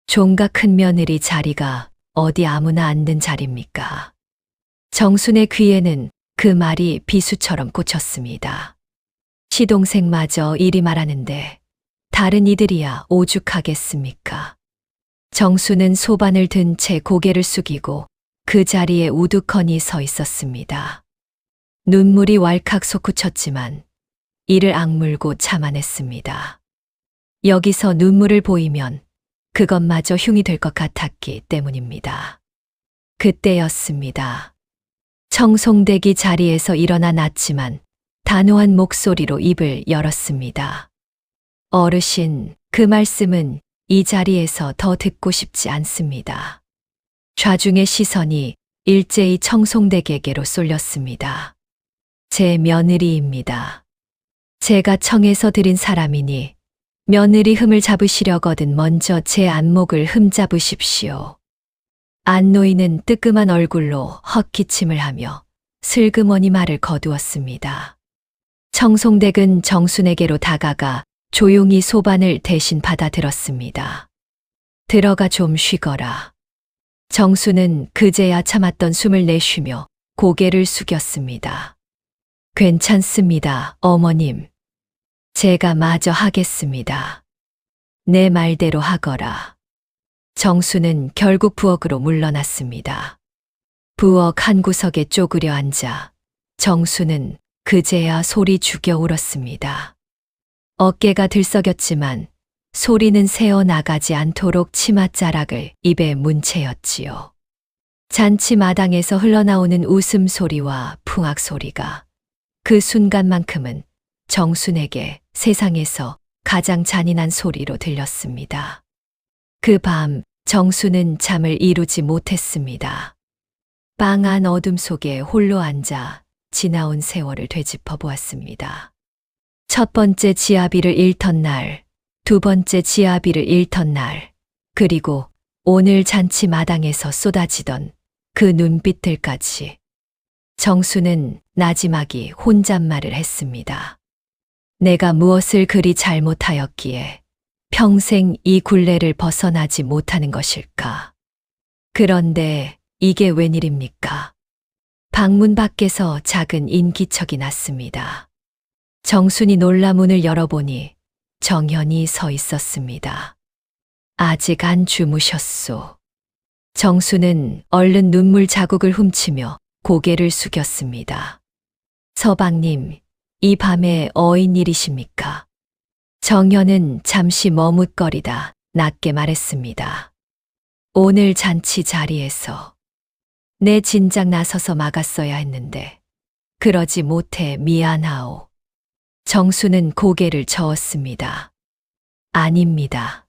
종가 큰 며느리 자리가 어디 아무나 앉는 자리입니까? 정순의 귀에는 그 말이 비수처럼 꽂혔습니다. 시동생마저 이리 말하는데 다른 이들이야 오죽하겠습니까? 정수는 소반을 든 채 고개를 숙이고 그 자리에 우두커니 서 있었습니다. 눈물이 왈칵 솟구쳤지만 이를 악물고 참아냈습니다. 여기서 눈물을 보이면 그것마저 흉이 될 것 같았기 때문입니다. 그때였습니다. 청송대기 자리에서 일어나 났지만 단호한 목소리로 입을 열었습니다. 어르신, 그 말씀은 이 자리에서 더 듣고 싶지 않습니다. 좌중의 시선이 일제히 청송대객에게로 쏠렸습니다. 제 며느리입니다. 제가 청해서 드린 사람이니 며느리 흠을 잡으시려거든 먼저 제 안목을 흠잡으십시오. 안노인은 뜨끔한 얼굴로 헛기침을 하며 슬그머니 말을 거두었습니다. 청송댁은 정순에게로 다가가 조용히 소반을 대신 받아들었습니다. 들어가 좀 쉬거라. 정수는 그제야 참았던 숨을 내쉬며 고개를 숙였습니다. 괜찮습니다, 어머님. 제가 마저 하겠습니다. 내 말대로 하거라. 정수는 결국 부엌으로 물러났습니다. 부엌 한 구석에 쪼그려 앉아 정수는 그제야 소리 죽여 울었습니다. 어깨가 들썩였지만 소리는 새어나가지 않도록 치맛자락을 입에 문 채였지요. 잔치 마당에서 흘러나오는 웃음소리와 풍악소리가 그 순간만큼은 정순에게 세상에서 가장 잔인한 소리로 들렸습니다. 그 밤 정수는 잠을 이루지 못했습니다. 빵 안 어둠 속에 홀로 앉아 지나온 세월을 되짚어 보았습니다. 첫 번째 지아비를 잃던 날, 두 번째 지아비를 잃던 날, 그리고 오늘 잔치 마당에서 쏟아지던 그 눈빛들까지. 정수는 나지막이 혼잣말을 했습니다. 내가 무엇을 그리 잘못하였기에 평생 이 굴레를 벗어나지 못하는 것일까? 그런데 이게 웬일입니까? 방문 밖에서 작은 인기척이 났습니다. 정순이 놀라 문을 열어보니 정현이 서 있었습니다. 아직 안 주무셨소. 정수는 얼른 눈물 자국을 훔치며 고개를 숙였습니다. 서방님, 이 밤에 어인 일이십니까? 정현은 잠시 머뭇거리다 낮게 말했습니다. 오늘 잔치 자리에서 내 진작 나서서 막았어야 했는데 그러지 못해 미안하오. 정수는 고개를 저었습니다. 아닙니다.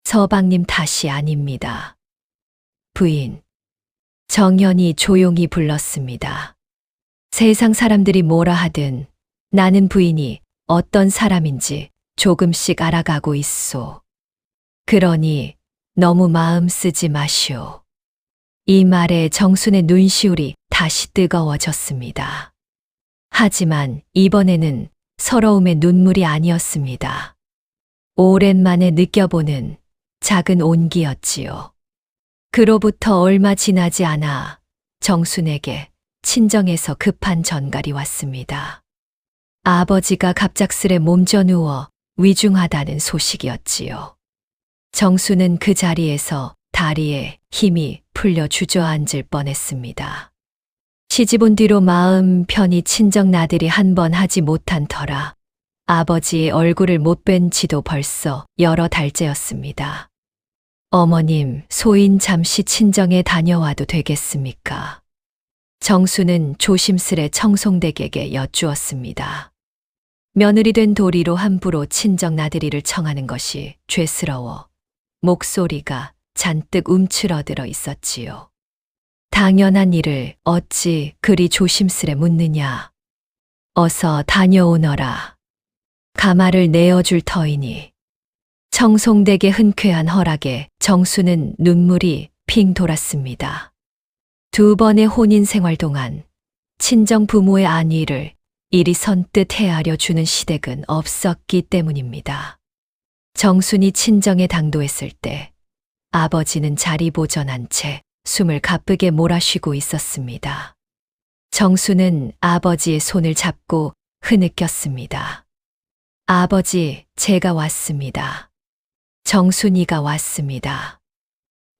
서방님 탓이 아닙니다. 부인. 정연이 조용히 불렀습니다. 세상 사람들이 뭐라 하든 나는 부인이 어떤 사람인지 조금씩 알아가고 있소. 그러니 너무 마음 쓰지 마시오. 이 말에 정순의 눈시울이 다시 뜨거워졌습니다. 하지만 이번에는 서러움의 눈물이 아니었습니다. 오랜만에 느껴보는 작은 온기였지요. 그로부터 얼마 지나지 않아 정순에게 친정에서 급한 전갈이 왔습니다. 아버지가 갑작스레 몸져 누워 위중하다는 소식이었지요. 정순은 그 자리에서 다리에 힘이 풀려 주저앉을 뻔했습니다. 시집 온 뒤로 마음 편히 친정 나들이 한 번 하지 못한 터라 아버지의 얼굴을 못 뵌 지도 벌써 여러 달째였습니다. 어머님, 소인 잠시 친정에 다녀와도 되겠습니까? 정수는 조심스레 청송댁에게 여쭈었습니다. 며느리 된 도리로 함부로 친정 나들이를 청하는 것이 죄스러워 목소리가 잔뜩 움츠러들어 있었지요. 당연한 일을 어찌 그리 조심스레 묻느냐. 어서 다녀오너라. 가마를 내어줄 터이니. 청송댁의 흔쾌한 허락에 정수는 눈물이 핑 돌았습니다. 2번의 혼인 생활 동안 친정 부모의 안위를 이리 선뜻 헤아려 주는 시댁은 없었기 때문입니다. 정순이 친정에 당도했을 때 아버지는 자리 보전한 채 숨을 가쁘게 몰아쉬고 있었습니다. 정수는 아버지의 손을 잡고 흐느꼈습니다. 아버지, 제가 왔습니다. 정순이가 왔습니다.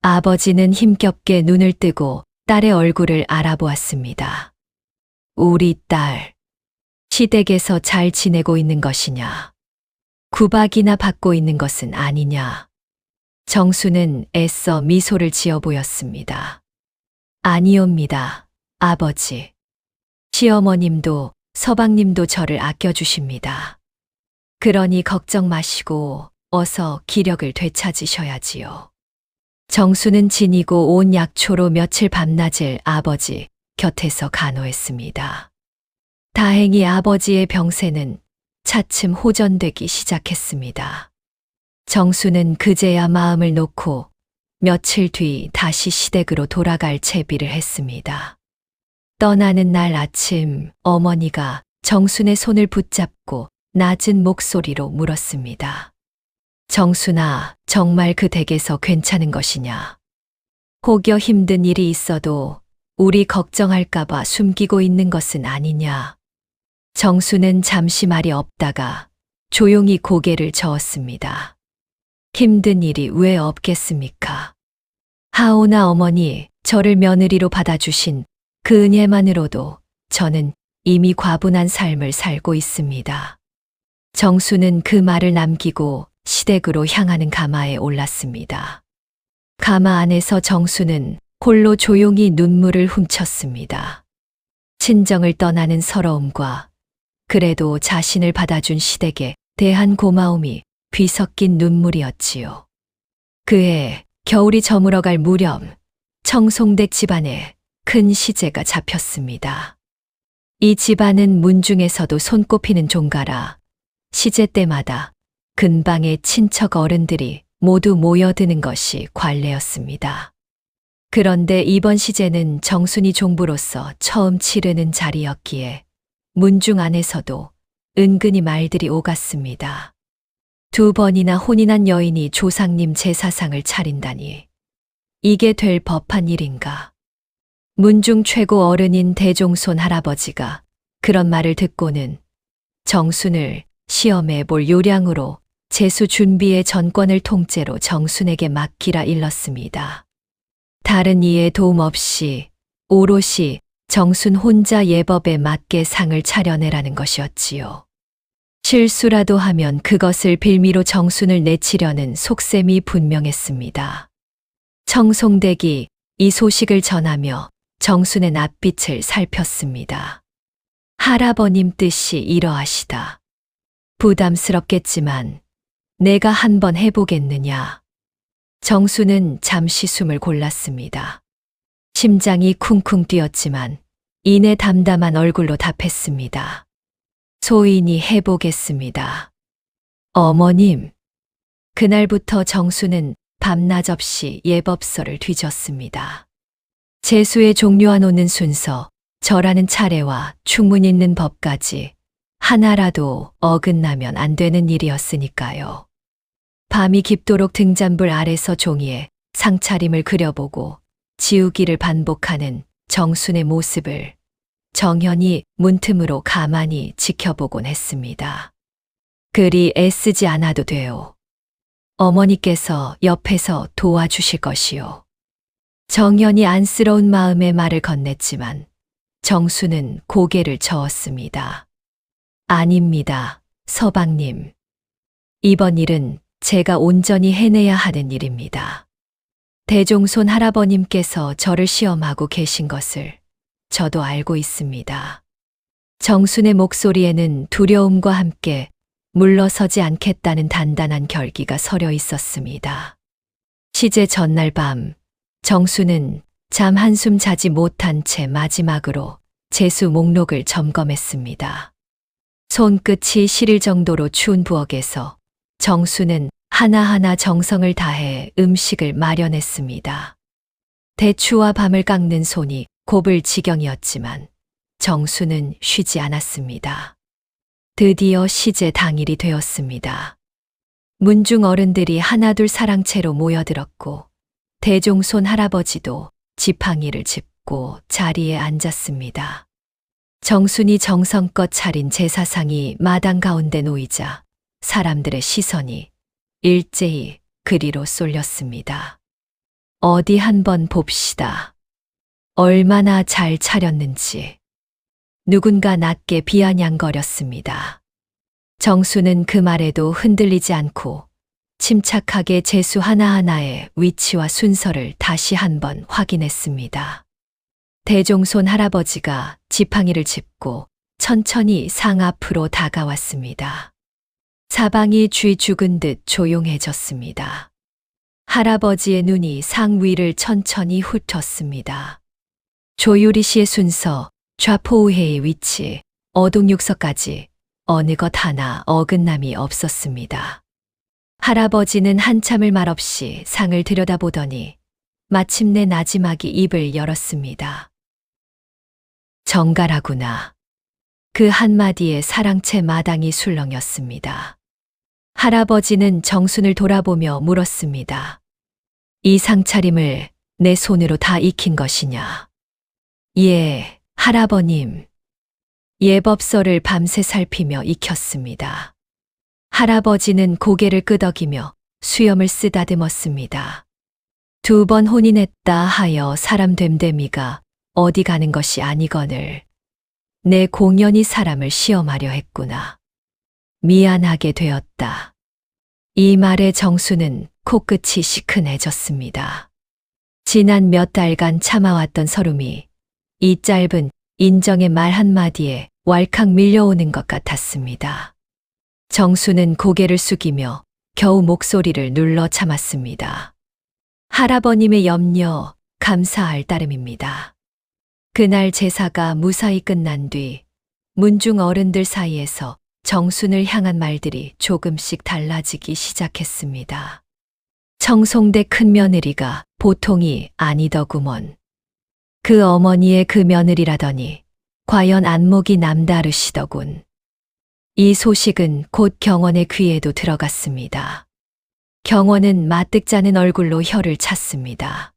아버지는 힘겹게 눈을 뜨고 딸의 얼굴을 알아보았습니다. 우리 딸, 시댁에서 잘 지내고 있는 것이냐? 구박이나 받고 있는 것은 아니냐? 정수는 애써 미소를 지어 보였습니다. 아니옵니다, 아버지. 시어머님도 서방님도 저를 아껴주십니다. 그러니 걱정 마시고 어서 기력을 되찾으셔야지요. 정수는 지니고 온 약초로 며칠 밤낮을 아버지 곁에서 간호했습니다. 다행히 아버지의 병세는 차츰 호전되기 시작했습니다. 정수는 그제야 마음을 놓고 며칠 뒤 다시 시댁으로 돌아갈 채비를 했습니다. 떠나는 날 아침 어머니가 정순의 손을 붙잡고 낮은 목소리로 물었습니다. 정순아, 정말 그 댁에서 괜찮은 것이냐? 혹여 힘든 일이 있어도 우리 걱정할까봐 숨기고 있는 것은 아니냐? 정수는 잠시 말이 없다가 조용히 고개를 저었습니다. 힘든 일이 왜 없겠습니까? 하오나 어머니, 저를 며느리로 받아주신 그 은혜만으로도 저는 이미 과분한 삶을 살고 있습니다. 정수는 그 말을 남기고 시댁으로 향하는 가마에 올랐습니다. 가마 안에서 정수는 홀로 조용히 눈물을 훔쳤습니다. 친정을 떠나는 서러움과 그래도 자신을 받아준 시댁에 대한 고마움이 뒤섞인 눈물이었지요. 그해 겨울이 저물어갈 무렵 청송댁 집안에 큰 시제가 잡혔습니다. 이 집안은 문중에서도 손꼽히는 종가라 시제 때마다 근방의 친척 어른들이 모두 모여드는 것이 관례였습니다. 그런데 이번 시제는 정순이 종부로서 처음 치르는 자리였기에 문중 안에서도 은근히 말들이 오갔습니다. 2번이나 혼인한 여인이 조상님 제사상을 차린다니 이게 될 법한 일인가? 문중 최고 어른인 대종손 할아버지가 그런 말을 듣고는 정순을 시험해 볼 요량으로 제수 준비의 전권을 통째로 정순에게 맡기라 일렀습니다. 다른 이의 도움 없이 오롯이 정순 혼자 예법에 맞게 상을 차려내라는 것이었지요. 실수라도 하면 그것을 빌미로 정순을 내치려는 속셈이 분명했습니다. 청송댁이 이 소식을 전하며 정순의 낯빛을 살폈습니다. 할아버님 뜻이 이러하시다. 부담스럽겠지만 내가 한번 해보겠느냐. 정수는 잠시 숨을 골랐습니다. 심장이 쿵쿵 뛰었지만 이내 담담한 얼굴로 답했습니다. 소인이 해보겠습니다. 어머님. 그날부터 정수는 밤낮 없이 예법서를 뒤졌습니다. 재수에 종료해놓는 순서, 절하는 차례와 충문 있는 법까지 하나라도 어긋나면 안 되는 일이었으니까요. 밤이 깊도록 등잔불 아래서 종이에 상차림을 그려보고 지우기를 반복하는 정순의 모습을 정연히 문틈으로 가만히 지켜보곤 했습니다. 그리 애쓰지 않아도 돼요. 어머니께서 옆에서 도와주실 것이요. 정연이 안쓰러운 마음에 말을 건넸지만 정수는 고개를 저었습니다. 아닙니다, 서방님. 이번 일은 제가 온전히 해내야 하는 일입니다. 대종손 할아버님께서 저를 시험하고 계신 것을 저도 알고 있습니다. 정순의 목소리에는 두려움과 함께 물러서지 않겠다는 단단한 결기가 서려 있었습니다. 시제 전날 밤, 정수는 잠 한숨 자지 못한 채 마지막으로 재수 목록을 점검했습니다. 손끝이 시릴 정도로 추운 부엌에서 정수는 하나하나 정성을 다해 음식을 마련했습니다. 대추와 밤을 깎는 손이 곱을 지경이었지만 정수는 쉬지 않았습니다. 드디어 시제 당일이 되었습니다. 문중 어른들이 하나둘 사랑채로 모여들었고 대종손 할아버지도 지팡이를 짚고 자리에 앉았습니다. 정순이 정성껏 차린 제사상이 마당 가운데 놓이자 사람들의 시선이 일제히 그리로 쏠렸습니다. 어디 한번 봅시다. 얼마나 잘 차렸는지. 누군가 낮게 비아냥거렸습니다. 정수는 그 말에도 흔들리지 않고 침착하게 재수 하나하나의 위치와 순서를 다시 한번 확인했습니다. 대종손 할아버지가 지팡이를 짚고 천천히 상 앞으로 다가왔습니다. 사방이 쥐 죽은 듯 조용해졌습니다. 할아버지의 눈이 상 위를 천천히 훑었습니다. 조유리 씨의 순서, 좌포우회의 위치, 어동육서까지 어느 것 하나 어긋남이 없었습니다. 할아버지는 한참을 말없이 상을 들여다보더니 마침내 나지막이 입을 열었습니다. 정갈하구나. 그 한마디에 사랑채 마당이 술렁였습니다. 할아버지는 정순을 돌아보며 물었습니다. 이 상차림을 내 손으로 다 익힌 것이냐? 예, 할아버님. 예법서를 밤새 살피며 익혔습니다. 할아버지는 고개를 끄덕이며 수염을 쓰다듬었습니다. 2번 혼인했다 하여 사람 됨됨이가 어디 가는 것이 아니거늘 내 공연히 사람을 시험하려 했구나. 미안하게 되었다. 이 말에 정수는 코끝이 시큰해졌습니다. 지난 몇 달간 참아왔던 서름이 이 짧은 인정의 말 한마디에 왈칵 밀려오는 것 같았습니다. 정수는 고개를 숙이며 겨우 목소리를 눌러 참았습니다. 할아버님의 염려 감사할 따름입니다. 그날 제사가 무사히 끝난 뒤 문중 어른들 사이에서 정순을 향한 말들이 조금씩 달라지기 시작했습니다. 청송대 큰며느리가 보통이 아니더구먼. 그 어머니의 그 며느리라더니 과연 안목이 남다르시더군. 이 소식은 곧 경원의 귀에도 들어갔습니다. 경원은 마뜩자는 얼굴로 혀를 찼습니다.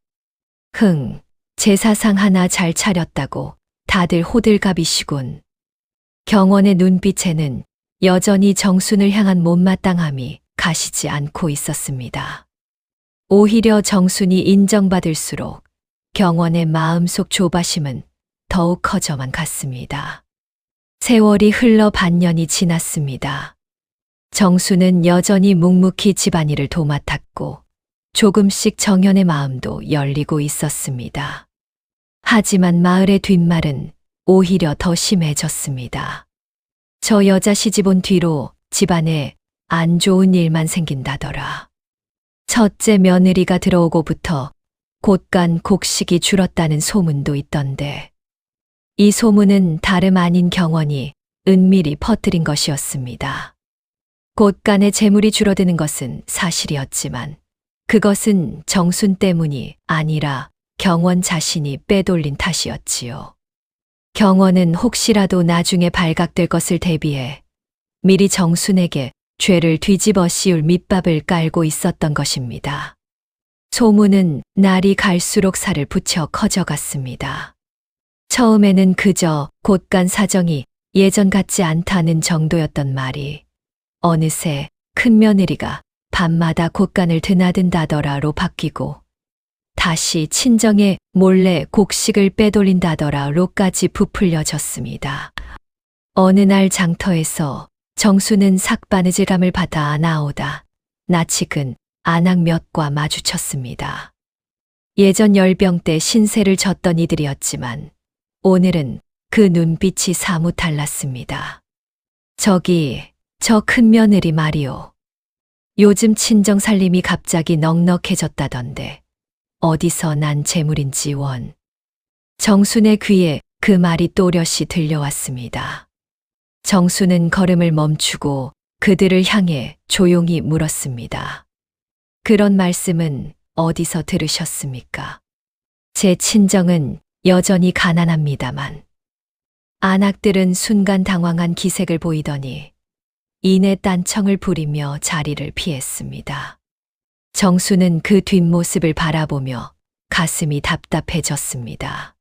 제사상 하나 잘 차렸다고 다들 호들갑이시군. 경원의 눈빛에는 여전히 정순을 향한 못마땅함이 가시지 않고 있었습니다. 오히려 정순이 인정받을수록 경원의 마음속 조바심은 더욱 커져만 갔습니다. 세월이 흘러 반년이 지났습니다. 정수는 여전히 묵묵히 집안일을 도맡았고 조금씩 정연의 마음도 열리고 있었습니다. 하지만 마을의 뒷말은 오히려 더 심해졌습니다. 저 여자 시집 온 뒤로 집안에 안 좋은 일만 생긴다더라. 첫째 며느리가 들어오고부터 곳간 곡식이 줄었다는 소문도 있던데 이 소문은 다름 아닌 경원이 은밀히 퍼뜨린 것이었습니다. 곳간의 재물이 줄어드는 것은 사실이었지만 그것은 정순 때문이 아니라 경원 자신이 빼돌린 탓이었지요. 경원은 혹시라도 나중에 발각될 것을 대비해 미리 정순에게 죄를 뒤집어 씌울 밑밥을 깔고 있었던 것입니다. 소문은 날이 갈수록 살을 붙여 커져갔습니다. 처음에는 그저 곳간 사정이 예전 같지 않다는 정도였던 말이 어느새 큰 며느리가 밤마다 곳간을 드나든다더라로 바뀌고 다시 친정에 몰래 곡식을 빼돌린다더라로까지 부풀려졌습니다. 어느 날 장터에서 정수는 삭바느질감을 받아 나오다 나치근 안악 몇과 마주쳤습니다. 예전 열병 때 신세를 졌던 이들이었지만 오늘은 그 눈빛이 사뭇 달랐습니다. 저기 저 큰 며느리 말이오. 요즘 친정 살림이 갑자기 넉넉해졌다던데 어디서 난 재물인지 원. 정순의 귀에 그 말이 또렷이 들려왔습니다. 정순은 걸음을 멈추고 그들을 향해 조용히 물었습니다. 그런 말씀은 어디서 들으셨습니까? 제 친정은 여전히 가난합니다만. 안악들은 순간 당황한 기색을 보이더니 이내 딴청을 부리며 자리를 피했습니다. 정수는 그 뒷모습을 바라보며 가슴이 답답해졌습니다.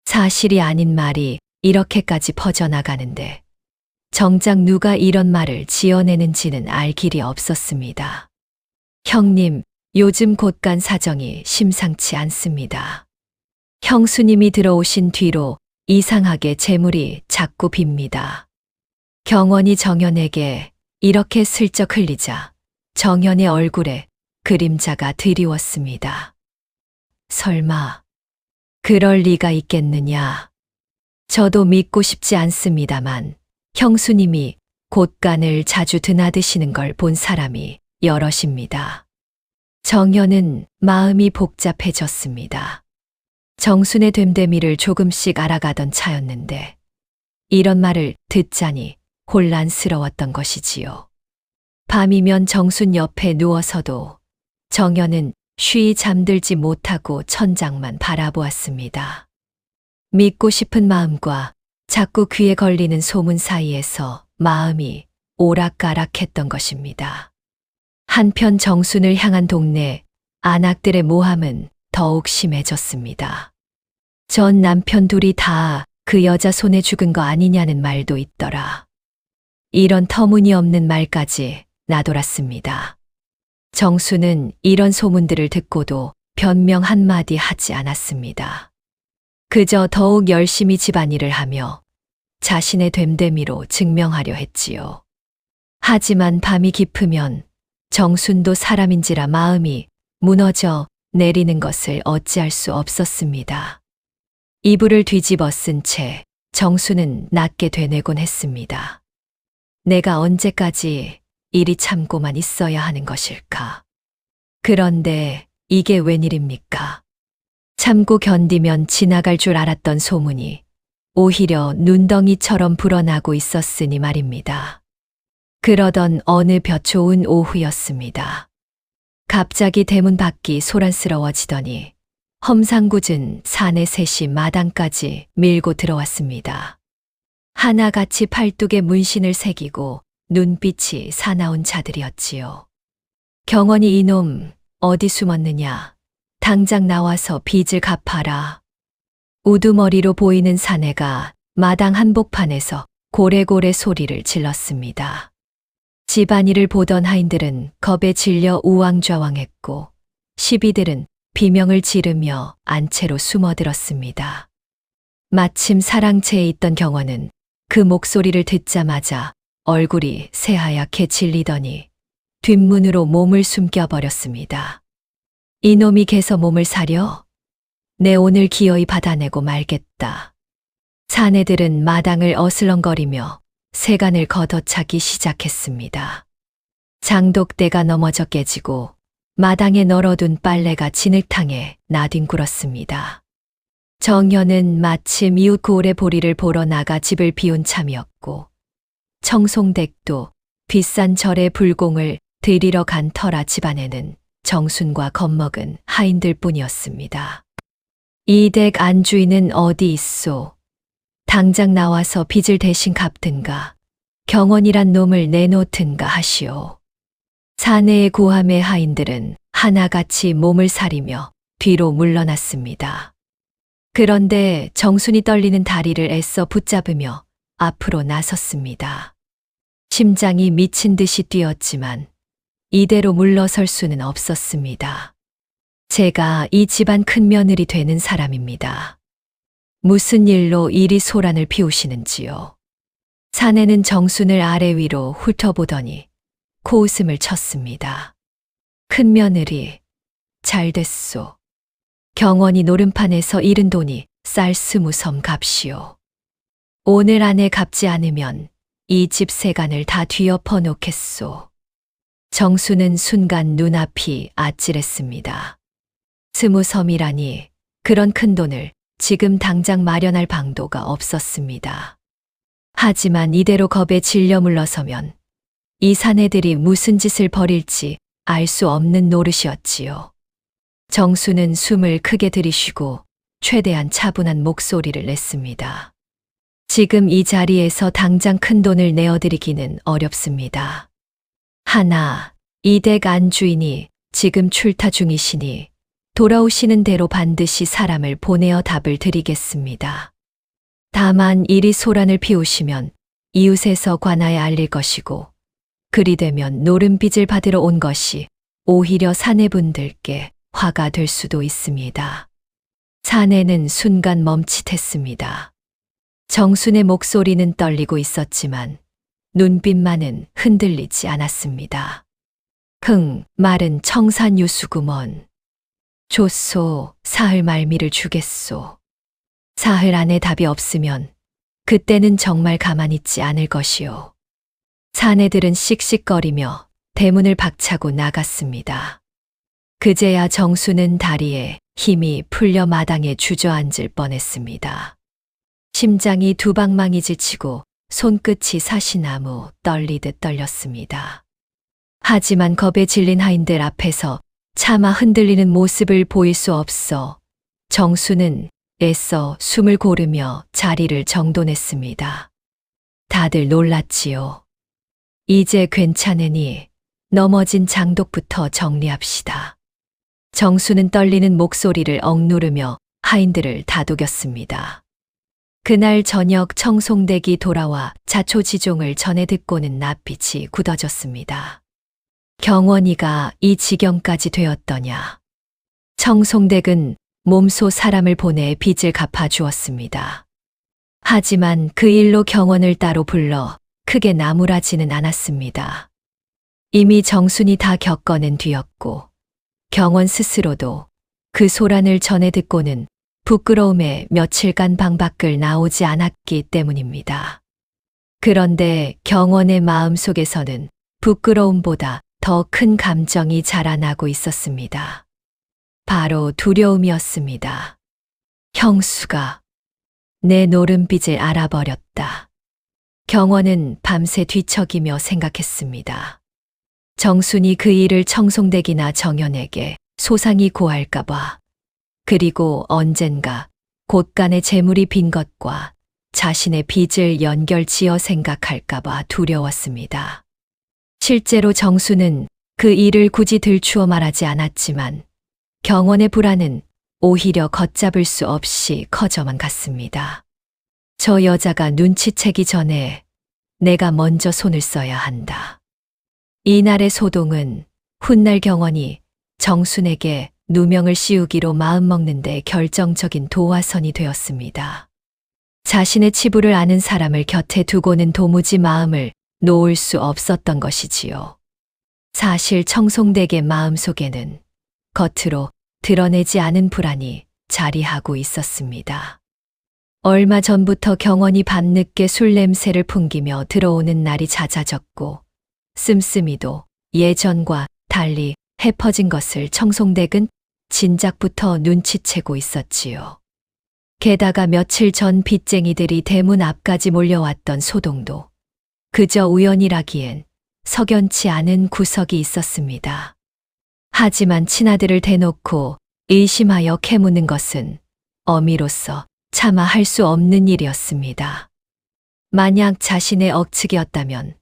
사실이 아닌 말이 이렇게까지 퍼져나가는데 정작 누가 이런 말을 지어내는지는 알 길이 없었습니다. 형님, 요즘 곳간 사정이 심상치 않습니다. 형수님이 들어오신 뒤로 이상하게 재물이 자꾸 빕니다. 경원이 정연에게 이렇게 슬쩍 흘리자 정연의 얼굴에 그림자가 드리웠습니다. 설마 그럴 리가 있겠느냐. 저도 믿고 싶지 않습니다만 형수님이 곳간을 자주 드나드시는 걸 본 사람이 여럿입니다. 정연은 마음이 복잡해졌습니다. 정순의 됨됨이를 조금씩 알아가던 차였는데 이런 말을 듣자니 혼란스러웠던 것이지요. 밤이면 정순 옆에 누워서도 정연은 쉬이 잠들지 못하고 천장만 바라보았습니다. 믿고 싶은 마음과 자꾸 귀에 걸리는 소문 사이에서 마음이 오락가락했던 것입니다. 한편 정순을 향한 동네 안악들의 모함은 더욱 심해졌습니다. 전 남편 둘이 다 그 여자 손에 죽은 거 아니냐는 말도 있더라. 이런 터무니없는 말까지 나돌았습니다. 정수는 이런 소문들을 듣고도 변명 한마디 하지 않았습니다. 그저 더욱 열심히 집안일을 하며 자신의 됨됨이로 증명하려 했지요. 하지만 밤이 깊으면 정순도 사람인지라 마음이 무너져 내리는 것을 어찌할 수 없었습니다. 이불을 뒤집어 쓴 채 정수는 낮게 되뇌곤 했습니다. 내가 언제까지 이리 참고만 있어야 하는 것일까? 그런데 이게 웬일입니까? 참고 견디면 지나갈 줄 알았던 소문이 오히려 눈덩이처럼 불어나고 있었으니 말입니다. 그러던 어느 볕좋은 오후였습니다. 갑자기 대문 밖이 소란스러워지더니 험상궂은 사내 셋이 마당까지 밀고 들어왔습니다. 하나같이 팔뚝에 문신을 새기고 눈빛이 사나운 자들이었지요. 경원이 이놈 어디 숨었느냐. 당장 나와서 빚을 갚아라. 우두머리로 보이는 사내가 마당 한복판에서 고래고래 소리를 질렀습니다. 집안일을 보던 하인들은 겁에 질려 우왕좌왕했고 시비들은 비명을 지르며 안채로 숨어들었습니다. 마침 사랑채에 있던 경원은 그 목소리를 듣자마자 얼굴이 새하얗게 질리더니 뒷문으로 몸을 숨겨버렸습니다. 이놈이 개서 몸을 사려? 내 오늘 기어이 받아내고 말겠다. 사내들은 마당을 어슬렁거리며 세간을 걷어차기 시작했습니다. 장독대가 넘어져 깨지고 마당에 널어둔 빨래가 진흙탕에 나뒹굴었습니다. 정현은 마침 이웃 고을의 보리를 보러 나가 집을 비운 참이었고 청송댁도 비싼 절의 불공을 드리러 간 터라 집안에는 정순과 겁먹은 하인들 뿐이었습니다. 이 댁 안주인은 어디 있소? 당장 나와서 빚을 대신 갚든가 경원이란 놈을 내놓든가 하시오. 사내의 고함의 하인들은 하나같이 몸을 사리며 뒤로 물러났습니다. 그런데 정순이 떨리는 다리를 애써 붙잡으며 앞으로 나섰습니다. 심장이 미친 듯이 뛰었지만 이대로 물러설 수는 없었습니다. 제가 이 집안 큰며느리 되는 사람입니다. 무슨 일로 이리 소란을 피우시는지요? 사내는 정순을 아래 위로 훑어보더니 코웃음을 쳤습니다. 큰며느리, 잘됐소. 경원이 노름판에서 잃은 돈이 쌀 20섬 값이오. 오늘 안에 갚지 않으면 이 집 세간을 다 뒤엎어 놓겠소. 정수는 순간 눈앞이 아찔했습니다. 20섬이라니 그런 큰 돈을 지금 당장 마련할 방도가 없었습니다. 하지만 이대로 겁에 질려 물러서면 이 사내들이 무슨 짓을 벌일지 알 수 없는 노릇이었지요. 정수는 숨을 크게 들이쉬고 최대한 차분한 목소리를 냈습니다. 지금 이 자리에서 당장 큰 돈을 내어드리기는 어렵습니다. 하나, 이 댁 안주인이 지금 출타 중이시니 돌아오시는 대로 반드시 사람을 보내어 답을 드리겠습니다. 다만 이리 소란을 피우시면 이웃에서 관하에 알릴 것이고 그리 되면 노름빚을 받으러 온 것이 오히려 사내분들께 화가 될 수도 있습니다. 사내는 순간 멈칫했습니다. 정순의 목소리는 떨리고 있었지만 눈빛만은 흔들리지 않았습니다. 말은 청산유수구먼. 좋소, 사흘 말미를 주겠소. 사흘 안에 답이 없으면 그때는 정말 가만히 있지 않을 것이오. 사내들은 씩씩거리며 대문을 박차고 나갔습니다. 그제야 정수는 다리에 힘이 풀려 마당에 주저앉을 뻔했습니다. 심장이 두 방망이 지치고 손끝이 사시나무 떨리듯 떨렸습니다. 하지만 겁에 질린 하인들 앞에서 차마 흔들리는 모습을 보일 수 없어 정수는 애써 숨을 고르며 자리를 정돈했습니다. 다들 놀랐지요. 이제 괜찮으니 넘어진 장독부터 정리합시다. 정수는 떨리는 목소리를 억누르며 하인들을 다독였습니다. 그날 저녁 청송댁이 돌아와 자초지종을 전해 듣고는 낯빛이 굳어졌습니다. 경원이가 이 지경까지 되었더냐. 청송댁은 몸소 사람을 보내 빚을 갚아주었습니다. 하지만 그 일로 경원을 따로 불러 크게 나무라지는 않았습니다. 이미 정순이 다 겪어낸 뒤였고 경원 스스로도 그 소란을 전해 듣고는 부끄러움에 며칠간 방 밖을 나오지 않았기 때문입니다. 그런데 경원의 마음속에서는 부끄러움보다 더 큰 감정이 자라나고 있었습니다. 바로 두려움이었습니다. 형수가 내 노름빚을 알아버렸다. 경원은 밤새 뒤척이며 생각했습니다. 정순이 그 일을 청송댁이나 정현에게 소상히 고할까봐, 그리고 언젠가 곳간의 재물이 빈 것과 자신의 빚을 연결지어 생각할까봐 두려웠습니다. 실제로 정수는 그 일을 굳이 들추어 말하지 않았지만 경원의 불안은 오히려 걷잡을 수 없이 커져만 갔습니다. 저 여자가 눈치채기 전에 내가 먼저 손을 써야 한다. 이날의 소동은 훗날 경원이 정순에게 누명을 씌우기로 마음먹는데 결정적인 도화선이 되었습니다. 자신의 치부를 아는 사람을 곁에 두고는 도무지 마음을 놓을 수 없었던 것이지요. 사실 청송댁의 마음속에는 겉으로 드러내지 않은 불안이 자리하고 있었습니다. 얼마 전부터 경원이 밤늦게 술 냄새를 풍기며 들어오는 날이 잦아졌고 씀씀이도 예전과 달리 해퍼진 것을 청송댁은 진작부터 눈치채고 있었지요. 게다가 며칠 전 빚쟁이들이 대문 앞까지 몰려왔던 소동도 그저 우연이라기엔 석연치 않은 구석이 있었습니다. 하지만 친아들을 대놓고 의심하여 캐묻는 것은 어미로서 차마 할 수 없는 일이었습니다. 만약 자신의 억측이었다면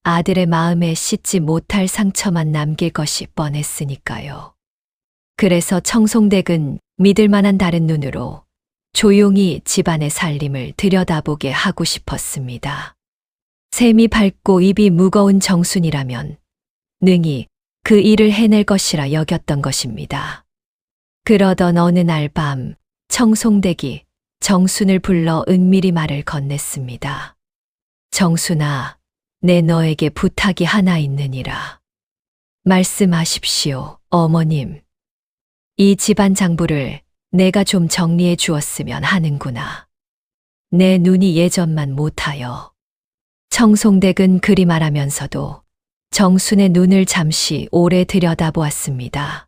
아들의 마음에 씻지 못할 상처만 남길 것이 뻔했으니까요. 그래서 청송댁은 믿을 만한 다른 눈으로 조용히 집안의 살림을 들여다보게 하고 싶었습니다. 셈이 밝고 입이 무거운 정순이라면 능히 그 일을 해낼 것이라 여겼던 것입니다. 그러던 어느 날 밤 청송댁이 정순을 불러 은밀히 말을 건넸습니다. 정순아, 내 너에게 부탁이 하나 있느니라. 말씀하십시오, 어머님. 이 집안 장부를 내가 좀 정리해 주었으면 하는구나. 내 눈이 예전만 못하여. 청송댁은 그리 말하면서도 정순의 눈을 잠시 오래 들여다보았습니다.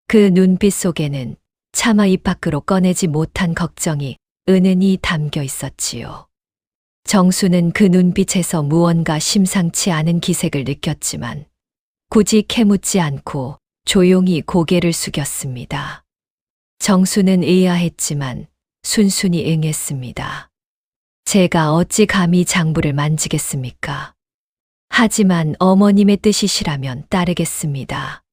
그 눈빛 속에는 차마 입 밖으로 꺼내지 못한 걱정이 은은히 담겨 있었지요. 정순은 그 눈빛에서 무언가 심상치 않은 기색을 느꼈지만 굳이 캐묻지 않고 조용히 고개를 숙였습니다. 정순은 의아했지만 순순히 응했습니다. 제가 어찌 감히 장부를 만지겠습니까? 하지만 어머님의 뜻이시라면 따르겠습니다.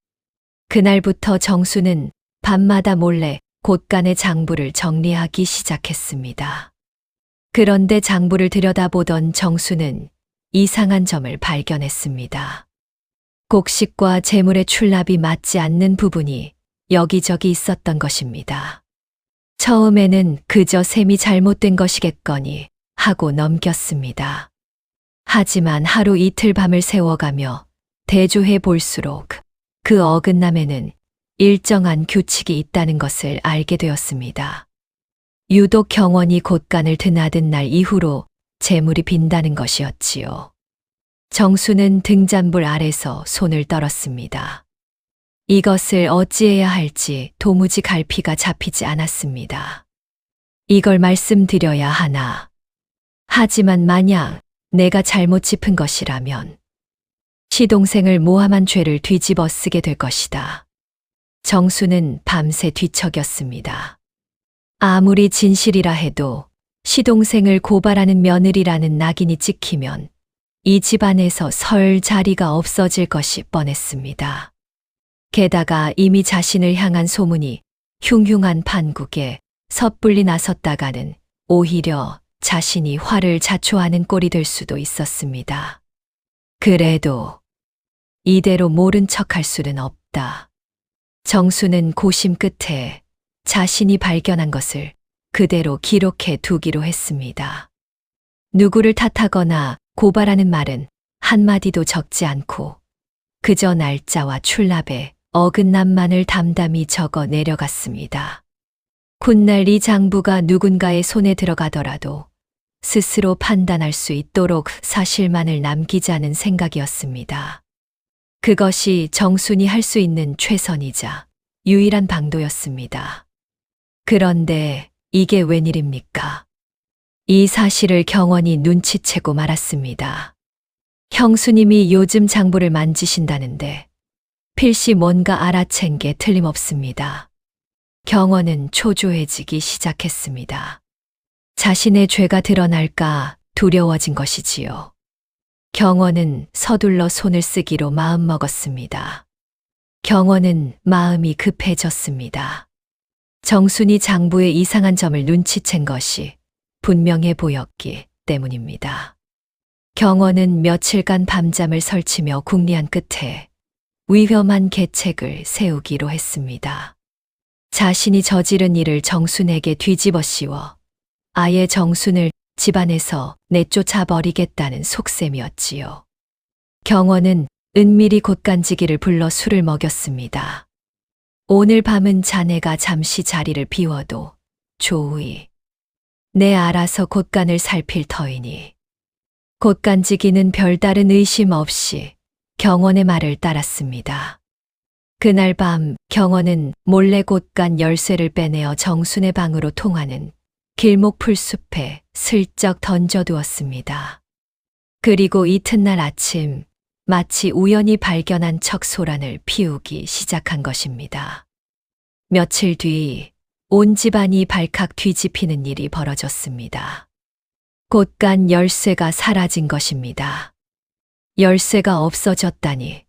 그날부터 정순은 밤마다 몰래 곳간의 장부를 정리하기 시작했습니다. 그런데 장부를 들여다보던 정순은 이상한 점을 발견했습니다. 곡식과 재물의 출납이 맞지 않는 부분이 여기저기 있었던 것입니다. 처음에는 그저 셈이 잘못된 것이겠거니 하고 넘겼습니다. 하지만 하루 이틀 밤을 새워가며 대조해 볼수록 그 어긋남에는 일정한 규칙이 있다는 것을 알게 되었습니다. 유독 경원이 곳간을 드나든 날 이후로 재물이 빈다는 것이었지요. 정순은 등잔불 아래서 손을 떨었습니다. 이것을 어찌해야 할지 도무지 갈피가 잡히지 않았습니다. 이걸 말씀드려야 하나. 하지만 만약 내가 잘못 짚은 것이라면 시동생을 모함한 죄를 뒤집어 쓰게 될 것이다. 정순은 밤새 뒤척였습니다. 아무리 진실이라 해도 시동생을 고발하는 며느리라는 낙인이 찍히면 이 집안에서 설 자리가 없어질 것이 뻔했습니다. 게다가 이미 자신을 향한 소문이 흉흉한 판국에 섣불리 나섰다가는 오히려 자신이 화를 자초하는 꼴이 될 수도 있었습니다. 그래도 이대로 모른 척할 수는 없다. 정순은 고심 끝에 자신이 발견한 것을 그대로 기록해 두기로 했습니다. 누구를 탓하거나 고발하는 말은 한마디도 적지 않고 그저 날짜와 출납에 어긋남만을 담담히 적어 내려갔습니다. 훗날 이 장부가 누군가의 손에 들어가더라도 스스로 판단할 수 있도록 사실만을 남기자는 생각이었습니다. 그것이 정순이 할 수 있는 최선이자 유일한 방도였습니다. 그런데 이게 웬일입니까? 이 사실을 경원이 눈치채고 말았습니다. 형수님이 요즘 장부를 만지신다는데 필시 뭔가 알아챈 게 틀림없습니다. 경원은 초조해지기 시작했습니다. 자신의 죄가 드러날까 두려워진 것이지요. 경원은 서둘러 손을 쓰기로 마음먹었습니다. 경원은 마음이 급해졌습니다. 정순이 장부의 이상한 점을 눈치챈 것이 분명해 보였기 때문입니다. 경원은 며칠간 밤잠을 설치며 궁리한 끝에 위험한 계책을 세우기로 했습니다. 자신이 저지른 일을 정순에게 뒤집어 씌워 아예 정순을 집안에서 내쫓아 버리겠다는 속셈이었지요. 경원은 은밀히 곳간지기를 불러 술을 먹였습니다. 오늘 밤은 자네가 잠시 자리를 비워도 좋으이. 내 알아서 곳간을 살필 터이니. 곳간지기는 별다른 의심 없이 경원의 말을 따랐습니다. 그날 밤 경원은 몰래 곳간 열쇠를 빼내어 정순의 방으로 통하는 길목 풀숲에 슬쩍 던져두었습니다. 그리고 이튿날 아침 마치 우연히 발견한 척 소란을 피우기 시작한 것입니다. 며칠 뒤 온 집안이 발칵 뒤집히는 일이 벌어졌습니다. 곳간 열쇠가 사라진 것입니다. 열쇠가 없어졌다니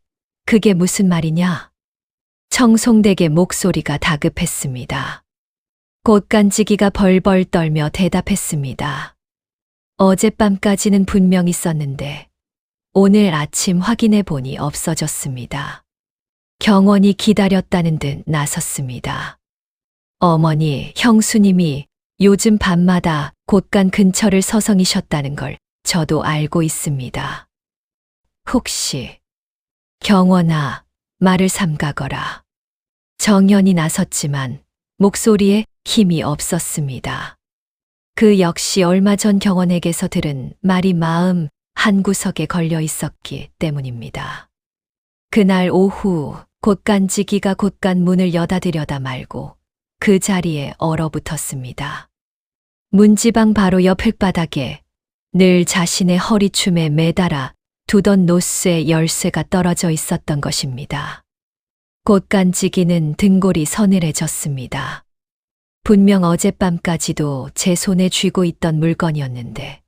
그게 무슨 말이냐? 청송댁의 목소리가 다급했습니다. 곳간지기가 벌벌 떨며 대답했습니다. 어젯밤까지는 분명 있었는데 오늘 아침 확인해 보니 없어졌습니다. 경원이 기다렸다는 듯 나섰습니다. 어머니, 형수님이 요즘 밤마다 곳간 근처를 서성이셨다는 걸 저도 알고 있습니다. 혹시 경원아, 말을 삼가거라. 정연이 나섰지만 목소리에 힘이 없었습니다. 그 역시 얼마 전 경원에게서 들은 말이 마음 한구석에 걸려 있었기 때문입니다. 그날 오후 곳간지기가 곳간 문을 여닫으려다 말고 그 자리에 얼어붙었습니다. 문지방 바로 옆 흙바닥에 늘 자신의 허리춤에 매달아 두던 노쇠 열쇠가 떨어져 있었던 것입니다. 곳간지기는 등골이 서늘해졌습니다. 분명 어젯밤까지도 제 손에 쥐고 있던 물건이었는데